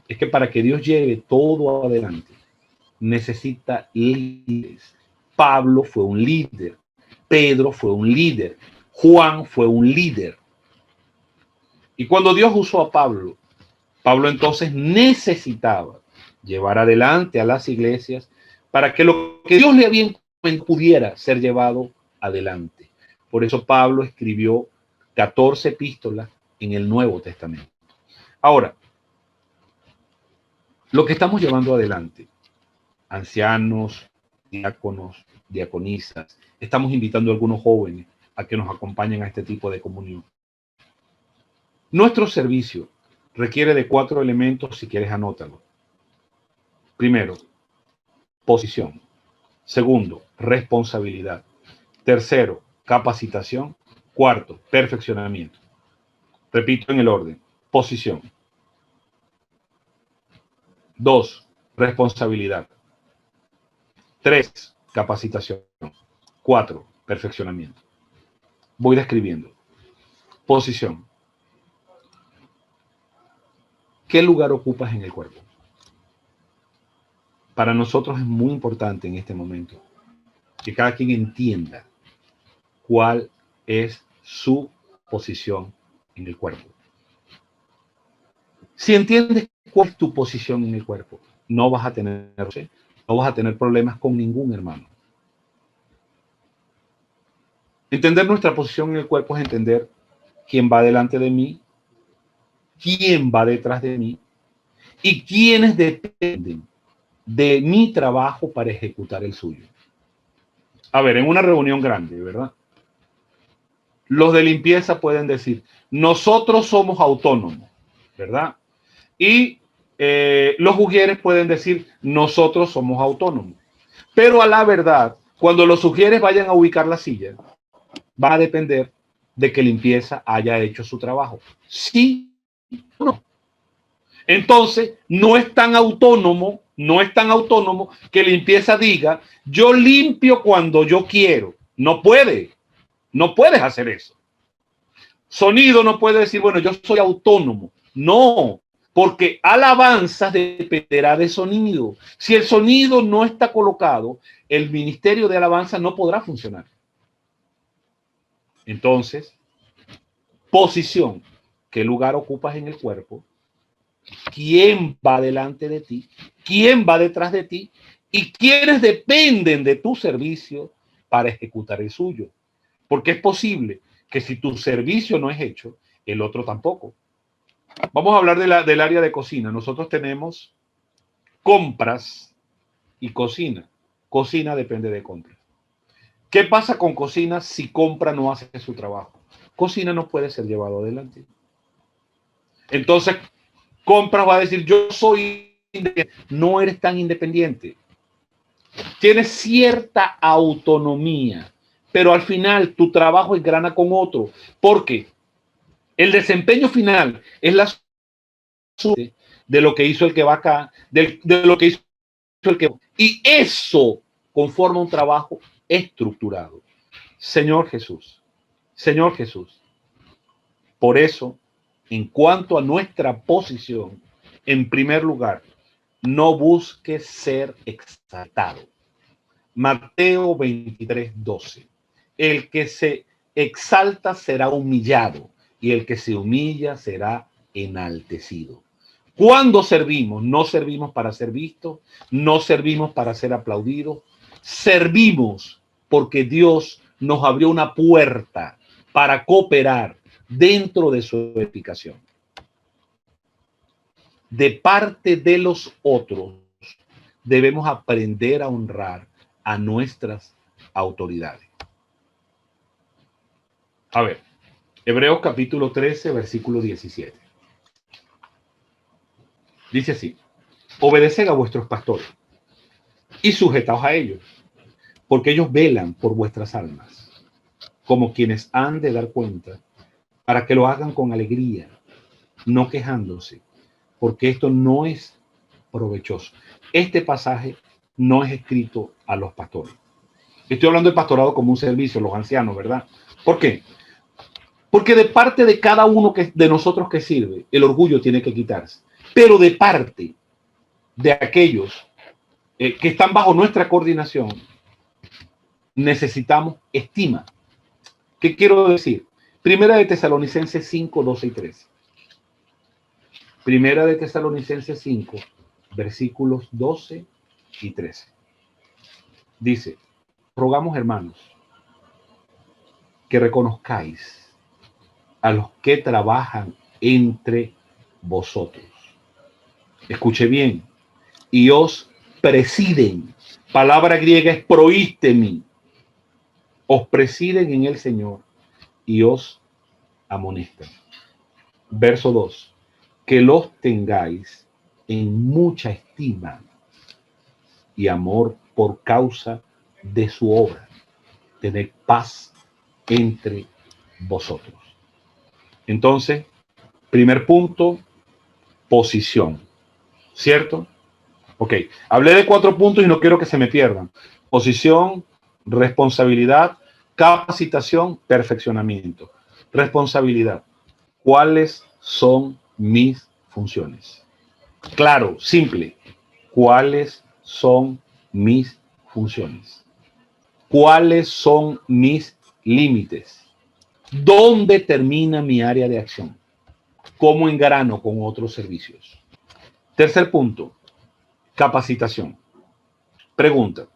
es que para que Dios lleve todo adelante, necesita líderes. Pablo fue un líder, Pedro fue un líder, Juan fue un líder. Y cuando Dios usó a Pablo, Pablo entonces necesitaba llevar adelante a las iglesias para que lo que Dios le había encomendado pudiera ser llevado adelante. Por eso Pablo escribió 14 epístolas en el Nuevo Testamento. Ahora, lo que estamos llevando adelante, ancianos, diáconos, diaconisas, estamos invitando a algunos jóvenes a que nos acompañen a este tipo de comunión. Nuestro servicio requiere de 4 elementos, si quieres anótalo. Primero, posición. Segundo, responsabilidad. Tercero, capacitación. Cuarto, perfeccionamiento. Repito en el orden. Posición. 2, responsabilidad. 3, capacitación. 4, perfeccionamiento. Voy describiendo. Posición. ¿Qué lugar ocupas en el cuerpo? Para nosotros es muy importante en este momento que cada quien entienda cuál es su posición en el cuerpo. Si entiendes cuál es tu posición en el cuerpo, no vas a tener problemas con ningún hermano. Entender nuestra posición en el cuerpo es entender quién va delante de mí, quién va detrás de mí y quiénes dependen de mi trabajo para ejecutar el suyo. A ver, en una reunión grande, ¿verdad? Los de limpieza pueden decir, nosotros somos autónomos, ¿verdad? Y los ujieres pueden decir, nosotros somos autónomos. Pero a la verdad, cuando los ujieres vayan a ubicar la silla, va a depender de que limpieza haya hecho su trabajo. Sí o no. Entonces, no es tan autónomo que limpieza diga, yo limpio cuando yo quiero. No puede. No puedes hacer eso. Sonido no puede decir, bueno, yo soy autónomo. No, porque alabanzas dependerá de sonido. Si el sonido no está colocado, el ministerio de alabanza no podrá funcionar. Entonces, posición, ¿qué lugar ocupas en el cuerpo? ¿Quién va delante de ti? ¿Quién va detrás de ti? ¿Y quiénes dependen de tu servicio para ejecutar el suyo? Porque es posible que si tu servicio no es hecho, el otro tampoco. Vamos a hablar del área de cocina. Nosotros tenemos compras y cocina. Cocina depende de compras. ¿Qué pasa con cocina si compra no hace su trabajo? Cocina no puede ser llevado adelante. Entonces, compras va a decir, yo soy independiente. No eres tan independiente. Tienes cierta autonomía, pero al final tu trabajo engrana con otro. ¿Por qué? El desempeño final es la suma de lo que hizo el que va acá, de lo que hizo el que va. Y eso conforma un trabajo estructurado. Señor Jesús, por eso, en cuanto a nuestra posición, En primer lugar, no busques ser exaltado. Mateo 23:12. El que se exalta será humillado y el que se humilla será enaltecido. Cuando servimos, no servimos para ser vistos, no servimos para ser aplaudidos, servimos porque Dios nos abrió una puerta para cooperar dentro de su edificación. De parte de los otros, debemos aprender a honrar a nuestras autoridades. A ver, Hebreos capítulo 13, versículo 17. Dice así: obedeced a vuestros pastores y sujetaos a ellos, porque ellos velan por vuestras almas, como quienes han de dar cuenta, para que lo hagan con alegría, no quejándose, porque esto no es provechoso. Este pasaje no es escrito a los pastores. Estoy hablando del pastorado como un servicio, los ancianos, ¿verdad? ¿Por qué? Porque de parte de cada uno de nosotros que sirve, el orgullo tiene que quitarse. Pero de parte de aquellos que están bajo nuestra coordinación, necesitamos estima. ¿Qué quiero decir? Primera de Tesalonicenses 5, 12 y 13. Primera de Tesalonicenses 5, versículos 12 y 13. Dice: rogamos, hermanos, que reconozcáis a los que trabajan entre vosotros. Escuche bien. Y os presiden. Palabra griega es proístemi. Os presiden en el Señor y os amonestan. Verso 2. Que los tengáis en mucha estima y amor por causa de su obra. Tened paz entre vosotros. Entonces, primer punto, posición. ¿Cierto? Ok, hablé de 4 puntos y no quiero que se me pierdan. Posición, responsabilidad, capacitación, perfeccionamiento. Responsabilidad. ¿Cuáles son mis funciones? Claro, simple. ¿Cuáles son mis funciones? ¿Cuáles son mis límites? ¿Dónde termina mi área de acción? ¿Cómo engrano con otros servicios? Tercer punto, capacitación. Pregunta: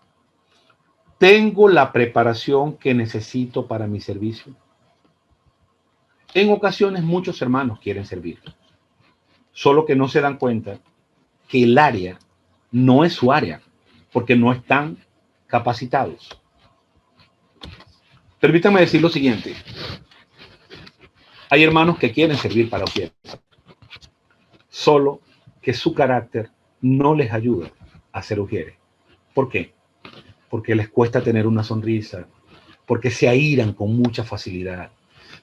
¿tengo la preparación que necesito para mi servicio? En ocasiones muchos hermanos quieren servir, solo que no se dan cuenta que el área no es su área, porque no están capacitados. Permítanme decir lo siguiente. Hay hermanos que quieren servir para ustedes, solo que su carácter no les ayuda a ser ujieres. ¿Por qué? Porque les cuesta tener una sonrisa, porque se airan con mucha facilidad,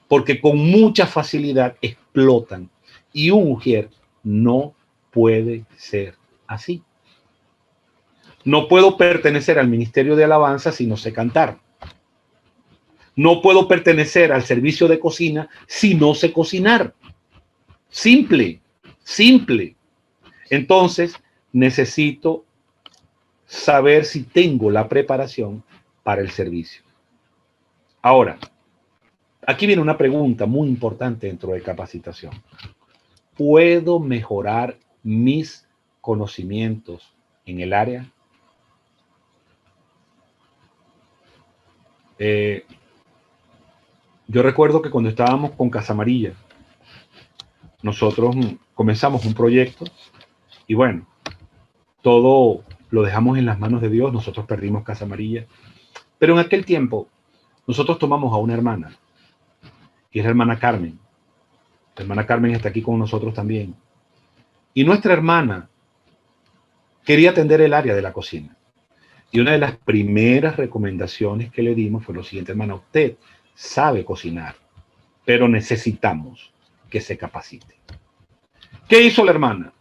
porque con mucha facilidad explotan. Y un ujier no puede ser así. No puedo pertenecer al ministerio de alabanza si no sé cantar. No puedo pertenecer al servicio de cocina si no sé cocinar. Simple, simple. Entonces, necesito saber si tengo la preparación para el servicio. Ahora, aquí viene una pregunta muy importante dentro de capacitación. ¿Puedo mejorar mis conocimientos en el área? Yo recuerdo que cuando estábamos con Casa Amarilla, nosotros comenzamos un proyecto y bueno, todo lo dejamos en las manos de Dios. Nosotros perdimos Casa Amarilla, pero en aquel tiempo nosotros tomamos a una hermana, y es la hermana Carmen. La hermana Carmen está aquí con nosotros también. Y nuestra hermana quería atender el área de la cocina. Y una de las primeras recomendaciones que le dimos fue lo siguiente: hermana, usted sabe cocinar, pero necesitamos que se capacite. ¿Qué hizo la hermana?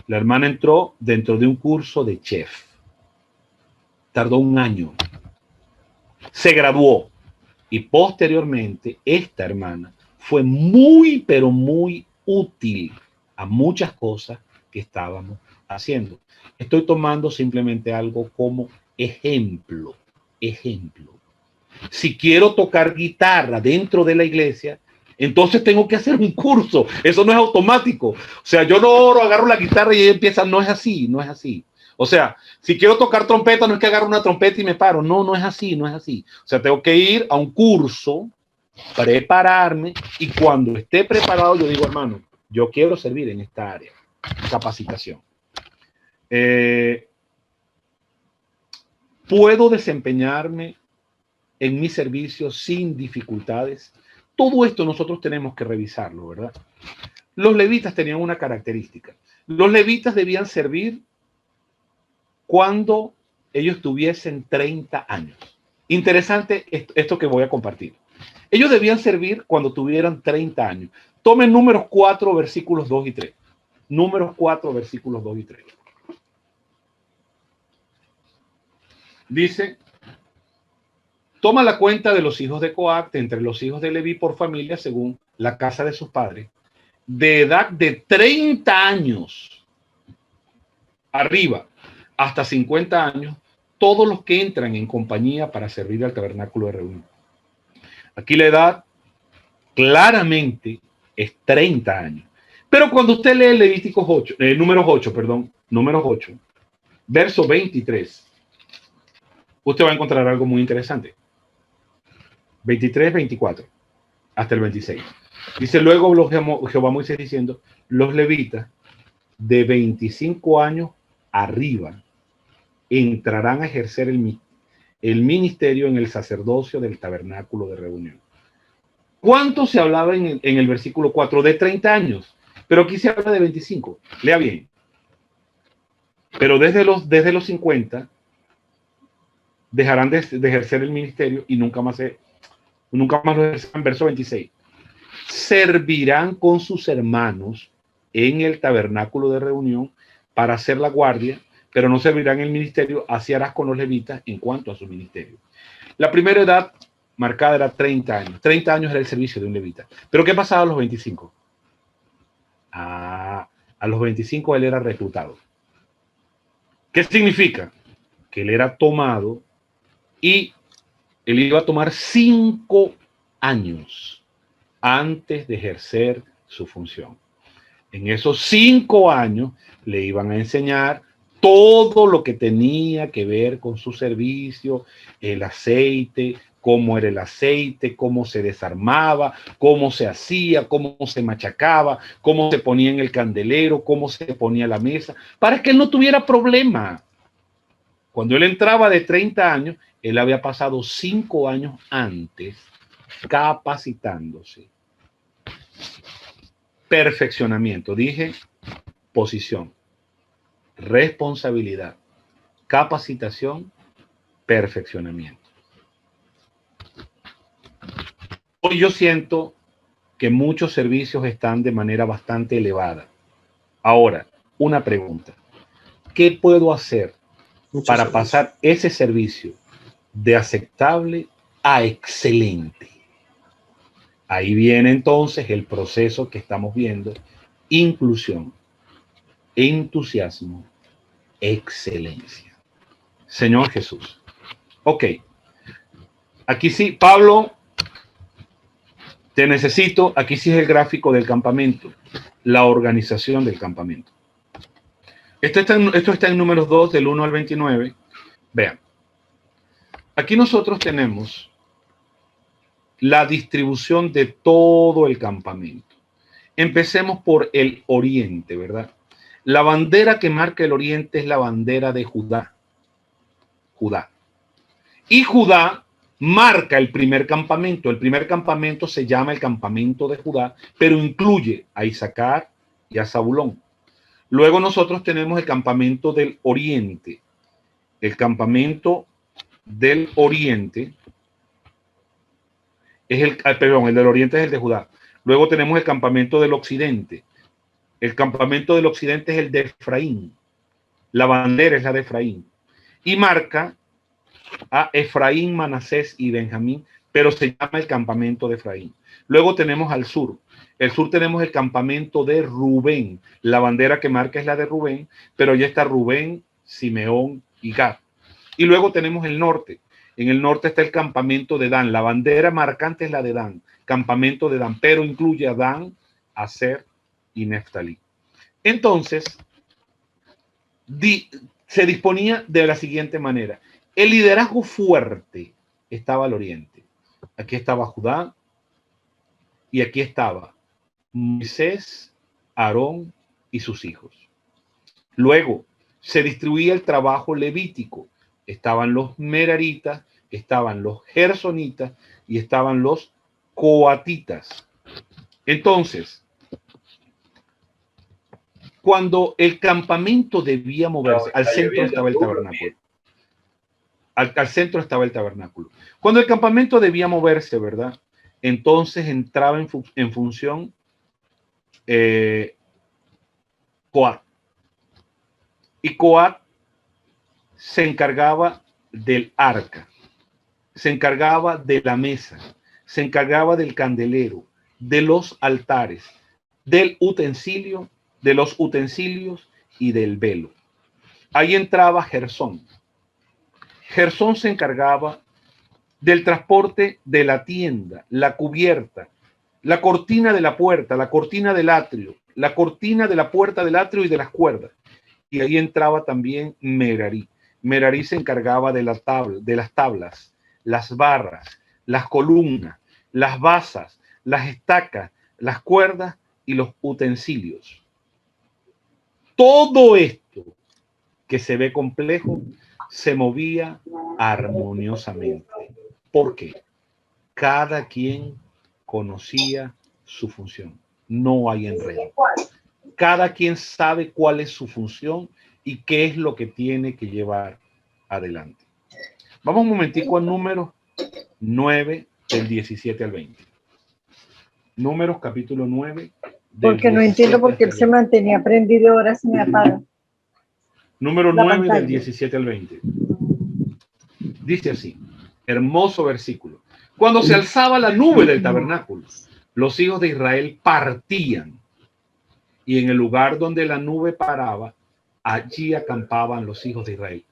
La hermana entró dentro de un curso de chef. Tardó 1 año. Se graduó. Y posteriormente, esta hermana fue muy, pero muy útil a muchas cosas que estábamos haciendo. Estoy tomando simplemente algo como ejemplo. Ejemplo. Si quiero tocar guitarra dentro de la iglesia, entonces tengo que hacer un curso. Eso no es automático. O sea, yo no oro, agarro la guitarra y ella empieza. No es así, no es así. O sea, si quiero tocar trompeta, no es que agarro una trompeta y me paro. No, no es así, no es así. O sea, tengo que ir a un curso, prepararme, y cuando esté preparado, yo digo, hermano, yo quiero servir en esta área. Capacitación. Puedo desempeñarme en mi servicio sin dificultades. Todo esto nosotros tenemos que revisarlo, ¿verdad? Los levitas tenían una característica. Los levitas debían servir cuando ellos tuviesen 30 años. Interesante esto que voy a compartir. Ellos debían servir cuando tuvieran 30 años. Tomen Números 4, versículos 2 y 3. Números 4, versículos 2 y 3. Dice: toma la cuenta de los hijos de Coat entre los hijos de Leví por familia según la casa de sus padres, de edad de 30 años arriba hasta 50 años, todos los que entran en compañía para servir al tabernáculo de reunión. Aquí la edad claramente es 30 años. Pero cuando usted lee Levíticos 8, números 8, verso 23, usted va a encontrar algo muy interesante. 23, 24, hasta el 26. Dice: luego habló Jehová a Moisés diciendo: los levitas de 25 años arriba entrarán a ejercer el ministerio en el sacerdocio del tabernáculo de reunión. ¿Cuánto se hablaba en el versículo 4? De 30 años. Pero aquí se habla de 25. Lea bien. Pero desde los 50 dejarán de ejercer el ministerio y nunca más lo ejercerán. Verso 26. Servirán con sus hermanos en el tabernáculo de reunión para hacer la guardia, pero no servirán en el ministerio. Así harás con los levitas en cuanto a su ministerio. La primera edad marcada era 30 años. 30 años era el servicio de un levita. ¿Pero qué pasaba a los 25? A los 25 él era reclutado. ¿Qué significa? Que él era tomado y él iba a tomar 5 años antes de ejercer su función. En esos 5 años le iban a enseñar todo lo que tenía que ver con su servicio, el aceite, cómo era el aceite, cómo se desarmaba, cómo se hacía, cómo se machacaba, cómo se ponía en el candelero, cómo se ponía la mesa, para que él no tuviera problema. Cuando él entraba de 30 años, él había pasado 5 años antes capacitándose. Perfeccionamiento, dije, posición, responsabilidad, capacitación, perfeccionamiento. Hoy yo siento que muchos servicios están de manera bastante elevada. Ahora, una pregunta. ¿Qué puedo hacer para pasar ese servicio de aceptable a excelente? Ahí viene entonces el proceso que estamos viendo: inclusión, entusiasmo, excelencia. Señor Jesús. Ok. Aquí sí, Pablo, te necesito. Aquí sí es el gráfico del campamento, la organización del campamento. Esto está en Números 2, del 1 al 29. Vean. Aquí nosotros tenemos la distribución de todo el campamento. Empecemos por el oriente, ¿verdad? La bandera que marca el oriente es la bandera de Judá. Judá. Y Judá marca el primer campamento. El primer campamento se llama el campamento de Judá, pero incluye a Isaacar y a Zabulón. Luego nosotros tenemos el campamento del oriente. El campamento del oriente es el del oriente es el de Judá. Luego tenemos el campamento del occidente. El campamento del occidente es el de Efraín. La bandera es la de Efraín. Y marca a Efraín, Manasés y Benjamín pero se llama el campamento de Efraín. Luego tenemos al sur. El sur tenemos el campamento de Rubén. La bandera que marca es la de Rubén, pero ya está Rubén, Simeón y Gad. Y luego tenemos el norte. En el norte está el campamento de Dan. La bandera marcante es la de Dan, campamento de Dan, pero incluye a Dan, Aser y Neftalí. Entonces, se disponía de la siguiente manera. El liderazgo fuerte estaba al oriente. Aquí estaba Judá y aquí estaba Moisés, Aarón y sus hijos. Luego se distribuía el trabajo levítico. Estaban los meraritas, estaban los gersonitas y estaban los coatitas. Entonces, cuando el campamento debía moverse, al centro estaba el tabernáculo. Al centro estaba el tabernáculo. Cuando el campamento debía moverse, ¿verdad? Entonces entraba en función Coat. Y Coat se encargaba del arca, se encargaba de la mesa, se encargaba del candelero, de los altares, del utensilio, de los utensilios y del velo. Ahí entraba Gersón. Gersón se encargaba del transporte de la tienda, la cubierta, la cortina de la puerta, la cortina del atrio, la cortina de la puerta del atrio y de las cuerdas. Y ahí entraba también Merarí. Merarí se encargaba de las tablas, las barras, las columnas, las basas, las estacas, las cuerdas y los utensilios. Todo esto que se ve complejo se movía armoniosamente. ¿Por qué? Cada quien conocía su función. No hay enredo. Cada quien sabe cuál es su función y qué es lo que tiene que llevar adelante. Vamos un momentico al número 9 del 17 al 20. Números capítulo 9. Porque no entiendo por qué él se mantenía prendido y ahora se me apaga. Número 9 del 17 al 20. Dice así, hermoso versículo. Cuando se alzaba la nube del tabernáculo, los hijos de Israel partían. Y en el lugar donde la nube paraba, allí acampaban los hijos de Israel.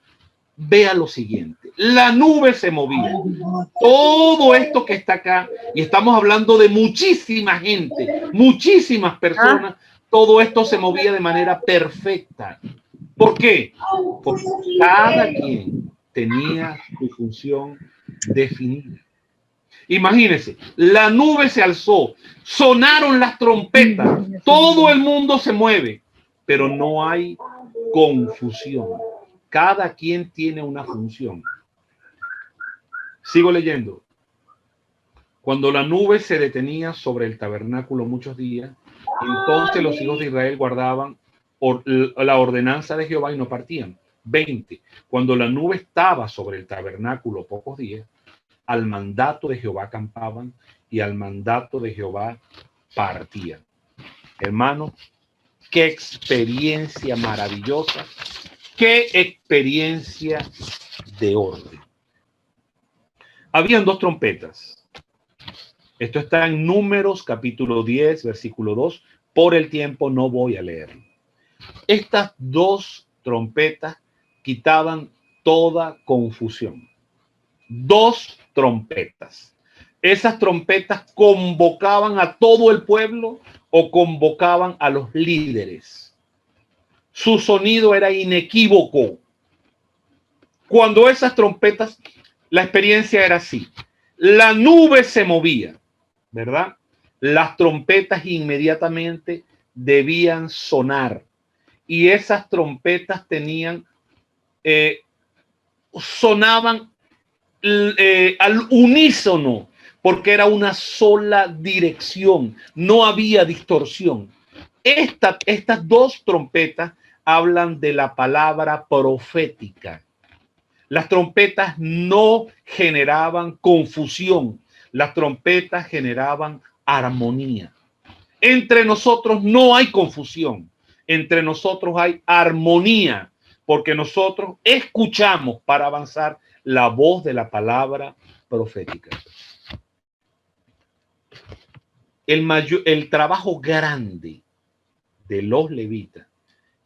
Vea lo siguiente, la nube se movía. Todo esto que está acá, y estamos hablando de muchísima gente, muchísimas personas, todo esto se movía de manera perfecta. ¿Por qué? Porque cada quien tenía su función definida. Imagínense, la nube se alzó, sonaron las trompetas, todo el mundo se mueve, pero no hay confusión. Cada quien tiene una función. Sigo leyendo. Cuando la nube se detenía sobre el tabernáculo muchos días, entonces los hijos de Israel guardaban la ordenanza de Jehová y no partían. 20. Cuando la nube estaba sobre el tabernáculo pocos días, al mandato de Jehová acampaban y al mandato de Jehová partían. Hermano, qué experiencia maravillosa, qué experiencia de orden. Habían dos trompetas. Esto está en Números capítulo 10, versículo 2. Por el tiempo no voy a leerlo. Estas dos trompetas quitaban toda confusión. Dos trompetas. Esas trompetas convocaban a todo el pueblo o convocaban a los líderes. Su sonido era inequívoco. Cuando esas trompetas, la experiencia era así. La nube se movía, ¿verdad? Las trompetas inmediatamente debían sonar. Y esas trompetas tenían, sonaban al unísono, porque era una sola dirección, no había distorsión. Estas dos trompetas hablan de la palabra profética. Las trompetas no generaban confusión, las trompetas generaban armonía. Entre nosotros no hay confusión, entre nosotros hay armonía, porque nosotros escuchamos para avanzar la voz de la palabra profética. el trabajo grande de los levitas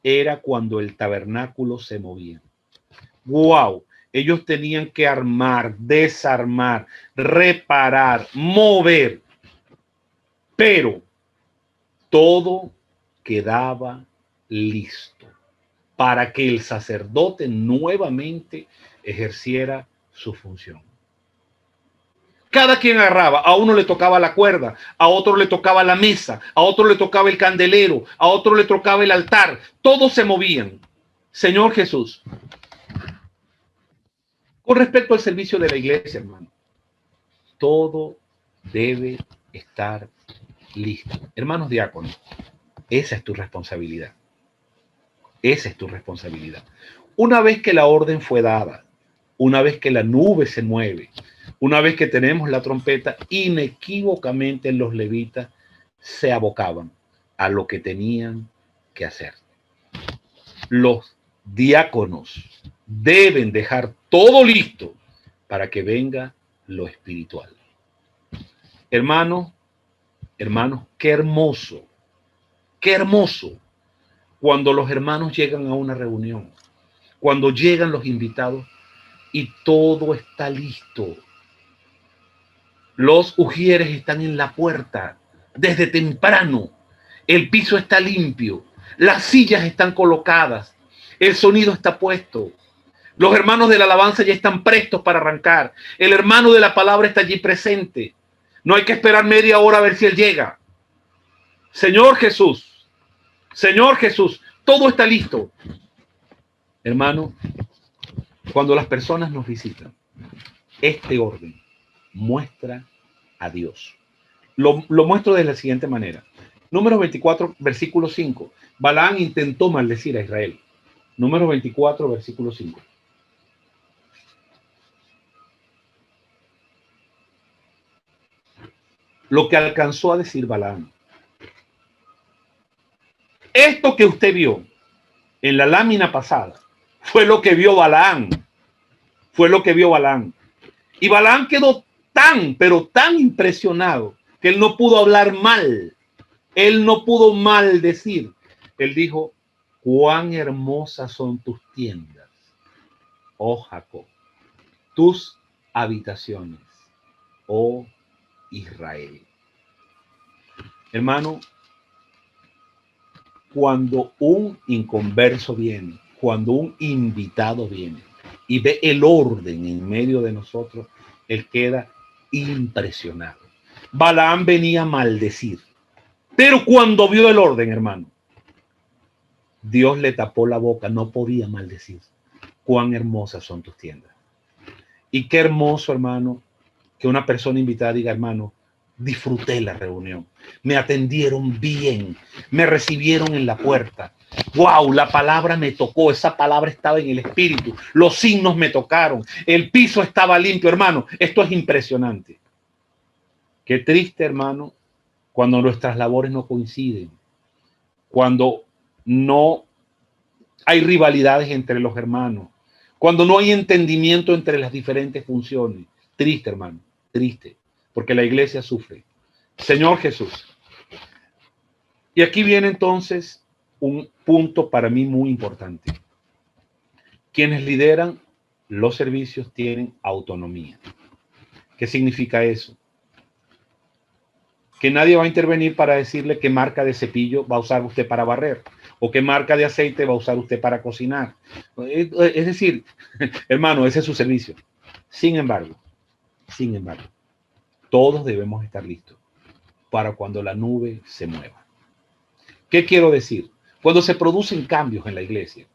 era cuando el tabernáculo se movía. ¡Wow! Ellos tenían que armar, desarmar, reparar, mover, pero todo quedaba listo para que el sacerdote nuevamente ejerciera su función. Cada quien agarraba, a uno le tocaba la cuerda, a otro le tocaba la mesa, a otro le tocaba el candelero, a otro le tocaba el altar, todos se movían. Señor Jesús, con respecto al servicio de la iglesia, hermano, todo debe estar listo. Hermanos diáconos, esa es tu responsabilidad. Esa es tu responsabilidad. Una vez que la orden fue dada, una vez que la nube se mueve, una vez que tenemos la trompeta, inequívocamente los levitas se abocaban a lo que tenían que hacer. Los diáconos deben dejar todo listo para que venga lo espiritual. Hermanos, qué hermoso cuando los hermanos llegan a una reunión, cuando llegan los invitados y todo está listo. Los ujieres están en la puerta desde temprano, el piso está limpio, las sillas están colocadas, el sonido está puesto, los hermanos de la alabanza ya están prestos para arrancar, el hermano de la palabra está allí presente, no hay que esperar media hora a ver si él llega. Señor Jesús, todo está listo. Hermano, cuando las personas nos visitan, este orden muestra a Dios. Lo muestro de la siguiente manera. Número 24, versículo 5. Balaam intentó maldecir a Israel. Número 24, versículo 5. Lo que alcanzó a decir Balaam. Esto que usted vio en la lámina pasada fue lo que vio Balaam. Y Balaam quedó pero tan impresionado que él no pudo hablar mal. Él no pudo maldecir. Él dijo, cuán hermosas son tus tiendas, oh Jacob, tus habitaciones, oh Israel. Hermano, cuando un inconverso viene, cuando un invitado viene y ve el orden en medio de nosotros, él queda impresionado. Balaam venía a maldecir, pero cuando vio el orden, hermano, Dios le tapó la boca, no podía maldecir. Cuán hermosas son tus tiendas. Y qué hermoso, hermano, que una persona invitada diga, hermano, disfruté la reunión, me atendieron bien, me recibieron en la puerta. Wow, la palabra me tocó, esa palabra estaba en el espíritu, los signos me tocaron, el piso estaba limpio, hermano. Esto es impresionante. Qué triste, hermano, cuando nuestras labores no coinciden, cuando no hay rivalidades entre los hermanos, cuando no hay entendimiento entre las diferentes funciones. Triste, hermano, triste, porque la iglesia sufre. Señor Jesús. Y aquí viene entonces un punto para mí muy importante. Quienes lideran los servicios tienen autonomía. ¿Qué significa eso? Que nadie va a intervenir para decirle qué marca de cepillo va a usar usted para barrer o qué marca de aceite va a usar usted para cocinar. Es decir, hermano, ese es su servicio. Sin embargo, todos debemos estar listos para cuando la nube se mueva. ¿Qué quiero decir? Cuando se producen cambios en la iglesia,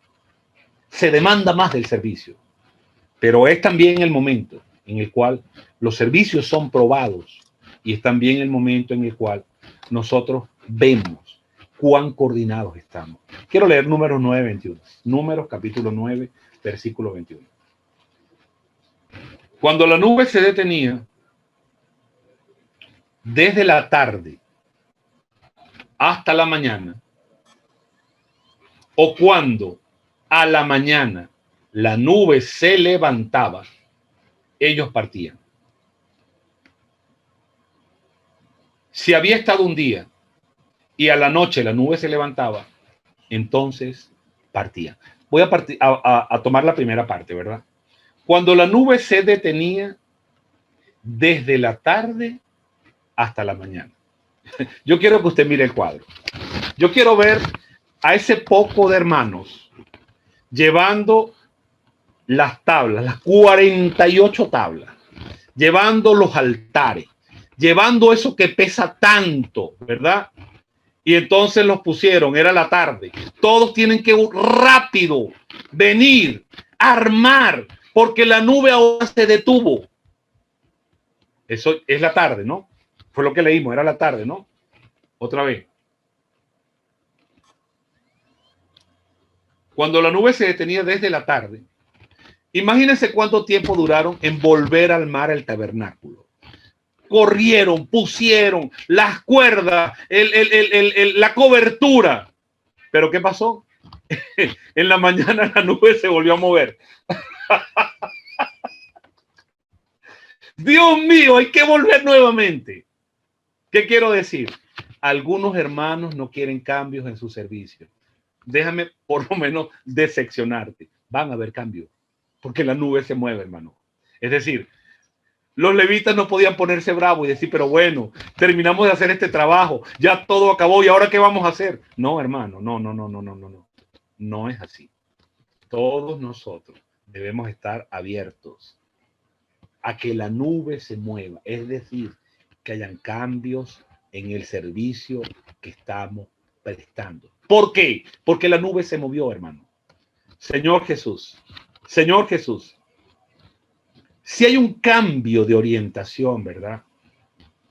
se demanda más del servicio, pero es también el momento en el cual los servicios son probados y es también el momento en el cual nosotros vemos cuán coordinados estamos. Quiero leer Números 9:21. Números capítulo 9, versículo 21. Cuando la nube se detenía, desde la tarde hasta la mañana, o cuando a la mañana la nube se levantaba, ellos partían. Si había estado un día y a la noche la nube se levantaba, entonces partían. Voy a tomar la primera parte, ¿verdad? Cuando la nube se detenía desde la tarde hasta la mañana. Yo quiero que usted mire el cuadro. Yo quiero ver a ese poco de hermanos llevando las tablas, las 48 tablas, llevando los altares, llevando eso que pesa tanto, ¿verdad? Y entonces los pusieron, era la tarde. Todos tienen que rápido venir, armar, porque la nube ahora se detuvo. Eso es la tarde, ¿no? Fue lo que leímos, era la tarde, ¿no? Otra vez. Cuando la nube se detenía desde la tarde, imagínense cuánto tiempo duraron en volver al mar el tabernáculo. Corrieron, pusieron las cuerdas, la cobertura. ¿Pero qué pasó? En la mañana la nube se volvió a mover. Dios mío, hay que volver nuevamente. ¿Qué quiero decir? Algunos hermanos no quieren cambios en su servicio. Déjame por lo menos decepcionarte. Van a haber cambios, porque la nube se mueve, hermano. Es decir, los levitas no podían ponerse bravos y decir, pero bueno, terminamos de hacer este trabajo, ya todo acabó y ahora ¿qué vamos a hacer? No, hermano, no. No es así. Todos nosotros debemos estar abiertos a que la nube se mueva, es decir, que hayan cambios en el servicio que estamos prestando. ¿Por qué? Porque la nube se movió, hermano. Señor Jesús, si hay un cambio de orientación, ¿verdad?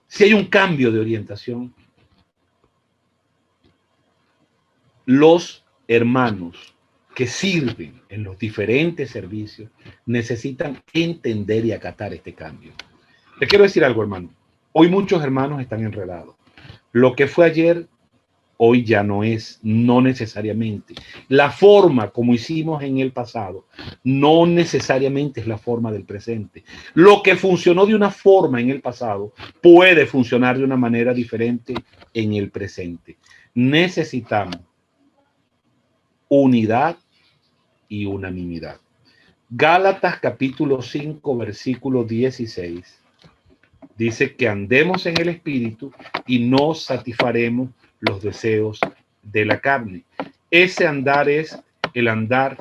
Si hay un cambio de orientación, los hermanos que sirven en los diferentes servicios necesitan entender y acatar este cambio. Les quiero decir algo, hermano. Hoy muchos hermanos están enredados. Lo que fue ayer, hoy ya no es, no necesariamente. La forma como hicimos en el pasado no necesariamente es la forma del presente. Lo que funcionó de una forma en el pasado puede funcionar de una manera diferente en el presente. Necesitamos unidad y unanimidad. Gálatas capítulo 5, versículo 16. Dice que andemos en el espíritu y no satisfaremos los deseos de la carne. Ese andar es el andar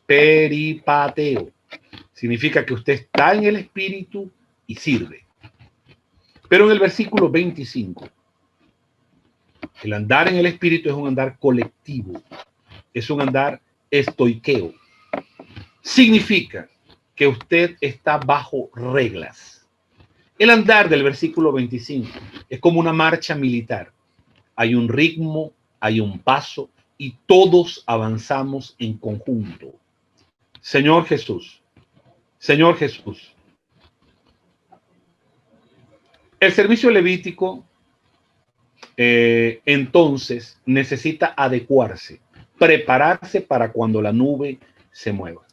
peripateo. Significa que usted está en el espíritu y sirve. Pero en el versículo 25, el andar en el espíritu es un andar colectivo. Es un andar estoiqueo. Significa que usted está bajo reglas. El andar del versículo 25 es como una marcha militar. Hay un ritmo, hay un paso y todos avanzamos en conjunto. Señor Jesús. El servicio levítico entonces necesita adecuarse, prepararse para cuando la nube se mueva.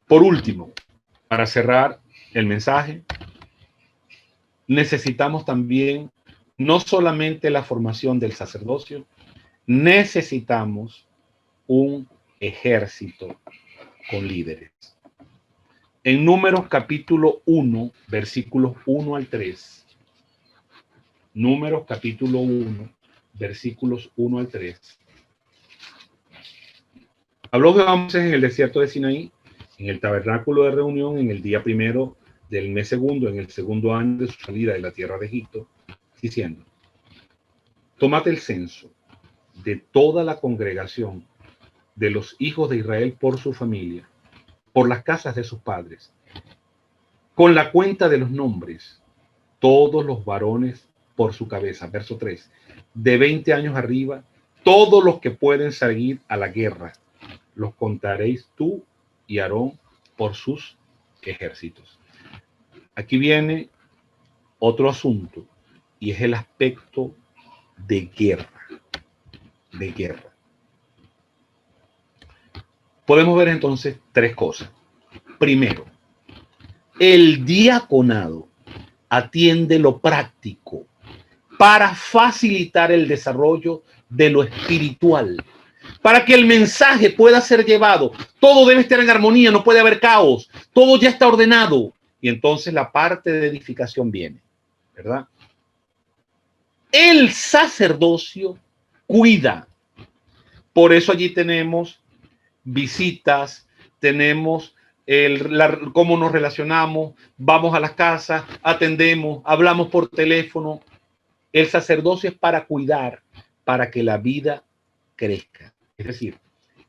Por último, para cerrar el mensaje, necesitamos también no solamente la formación del sacerdocio, necesitamos un ejército con líderes. En Números capítulo 1, versículos 1 al 3. Números capítulo 1, versículos 1 al 3. Habló Jehová a Moisés en el desierto de Sinaí, en el tabernáculo de reunión, en el día primero del mes segundo, en el segundo año de su salida de la tierra de Egipto, diciendo: Tómate el censo de toda la congregación de los hijos de Israel por su familia, por las casas de sus padres, con la cuenta de los nombres, todos los varones por su cabeza. Verso 3. De 20 años arriba, todos los que pueden salir a la guerra, los contaréis tú y Aarón por sus ejércitos. Aquí viene otro asunto y es el aspecto de guerra. De guerra. Podemos ver entonces tres cosas. Primero, el diaconado atiende lo práctico, para facilitar el desarrollo de lo espiritual, para que el mensaje pueda ser llevado. Todo debe estar en armonía, no puede haber caos, todo ya está ordenado. Y entonces la parte de edificación viene, ¿verdad? El sacerdocio cuida. Por eso allí tenemos visitas, tenemos cómo nos relacionamos, vamos a las casas, atendemos, hablamos por teléfono. El sacerdocio es para cuidar, para que la vida crezca. Es decir,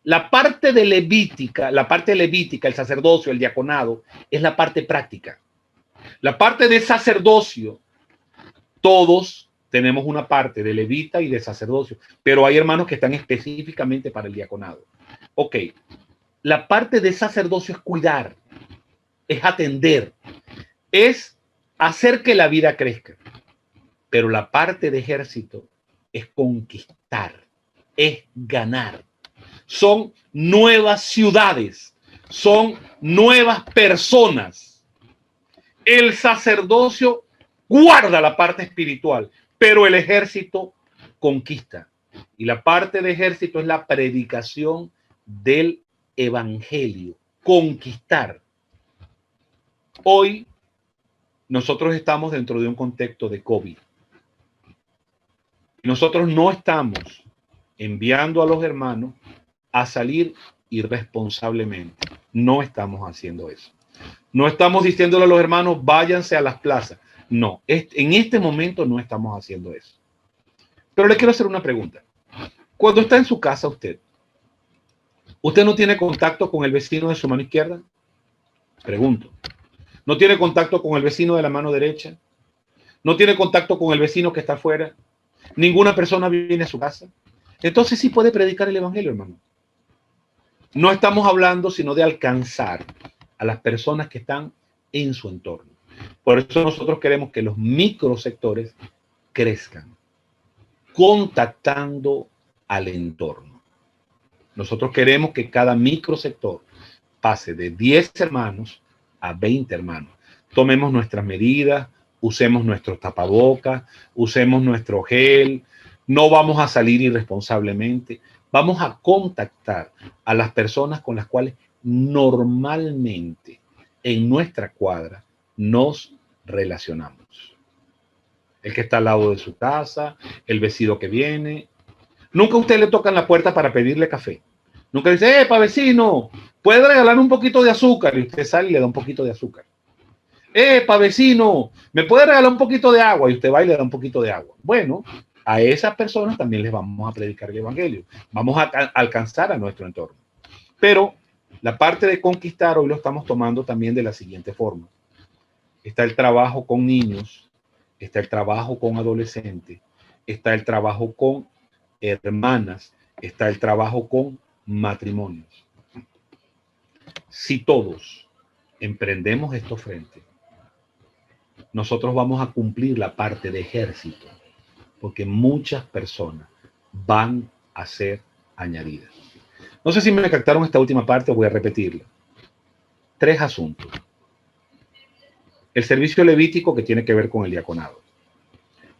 la parte levítica, el sacerdocio, el diaconado, es la parte práctica. La parte de sacerdocio, todos tenemos una parte de levita y de sacerdocio, pero hay hermanos que están específicamente para el diaconado. Ok, la parte de sacerdocio es cuidar, es atender, es hacer que la vida crezca. Pero la parte de ejército es conquistar, es ganar. Son nuevas ciudades, son nuevas personas. El sacerdocio guarda la parte espiritual, pero el ejército conquista. Y la parte de ejército es la predicación del evangelio, conquistar. Hoy nosotros estamos dentro de un contexto de COVID. Nosotros no estamos enviando a los hermanos a salir irresponsablemente. No estamos haciendo eso. No estamos diciéndole a los hermanos, váyanse a las plazas. No, en este momento no estamos haciendo eso. Pero le quiero hacer una pregunta. Cuando está en su casa ¿usted no tiene contacto con el vecino de su mano izquierda? Pregunto. ¿No tiene contacto con el vecino de la mano derecha? ¿No tiene contacto con el vecino que está afuera? ¿Ninguna persona viene a su casa? Entonces sí puede predicar el evangelio, hermano. No estamos hablando sino de alcanzar a las personas que están en su entorno. Por eso nosotros queremos que los microsectores crezcan, contactando al entorno. Nosotros queremos que cada microsector pase de 10 hermanos a 20 hermanos. Tomemos nuestras medidas, usemos nuestros tapabocas, usemos nuestro gel, no vamos a salir irresponsablemente, vamos a contactar a las personas con las cuales normalmente en nuestra cuadra nos relacionamos. El que está al lado de su casa, el vecino que viene. Nunca a usted le tocan la puerta para pedirle café. Nunca dice, ¡epa, vecino! ¿Puede regalarme un poquito de azúcar? Y usted sale y le da un poquito de azúcar. ¡epa, vecino! ¿Me puede regalar un poquito de agua? Y usted va y le da un poquito de agua. Bueno, a esas personas también les vamos a predicar el evangelio. Vamos a alcanzar a nuestro entorno. Pero la parte de conquistar hoy lo estamos tomando también de la siguiente forma. Está el trabajo con niños, está el trabajo con adolescentes, está el trabajo con hermanas, está el trabajo con matrimonios. Si todos emprendemos estos frentes, nosotros vamos a cumplir la parte de ejército, porque muchas personas van a ser añadidas. No sé si me captaron esta última parte o voy a repetirla. 3 asuntos. El servicio levítico que tiene que ver con el diaconado.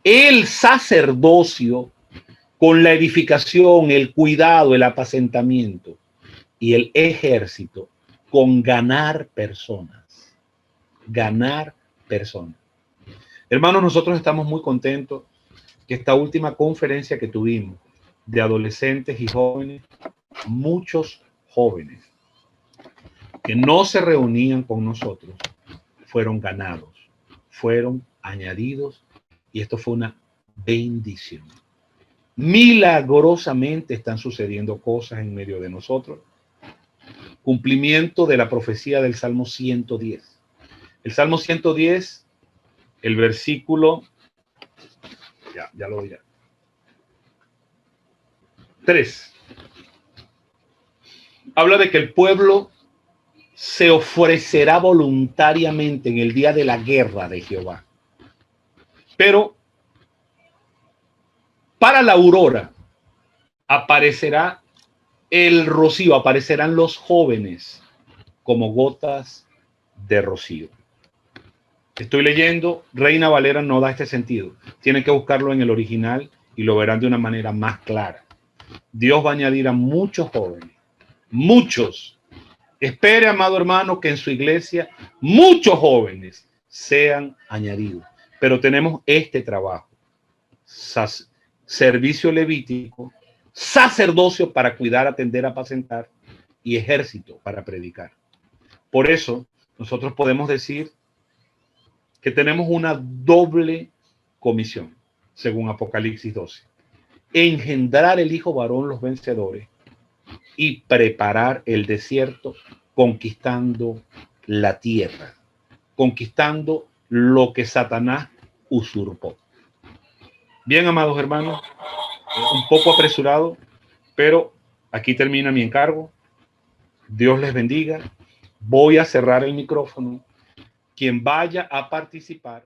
El sacerdocio con la edificación, el cuidado, el apacentamiento. Y el ejército con ganar personas. Ganar personas. Hermanos, nosotros estamos muy contentos que esta última conferencia que tuvimos de adolescentes y jóvenes, muchos jóvenes que no se reunían con nosotros, fueron ganados, fueron añadidos, y esto fue una bendición. Milagrosamente están sucediendo cosas en medio de nosotros. Cumplimiento de la profecía del Salmo 110. El Salmo 110, el versículo, ya lo diré. 3. Habla de que el pueblo se ofrecerá voluntariamente en el día de la guerra de Jehová. Pero para la aurora aparecerá el rocío, aparecerán los jóvenes como gotas de rocío. Estoy leyendo, Reina Valera no da este sentido. Tienen que buscarlo en el original y lo verán de una manera más clara. Dios va a añadir a muchos jóvenes, muchos. Espere, amado hermano, que en su iglesia muchos jóvenes sean añadidos. Pero tenemos este trabajo: servicio levítico, sacerdocio para cuidar, atender, apacentar y ejército para predicar. Por eso nosotros podemos decir que tenemos una doble comisión, según Apocalipsis 12. Engendrar el hijo varón los vencedores y preparar el desierto, conquistando la tierra, conquistando lo que Satanás usurpó. Bien, amados hermanos, un poco apresurado, pero aquí termina mi encargo. Dios les bendiga. Voy a cerrar el micrófono. Quien vaya a participar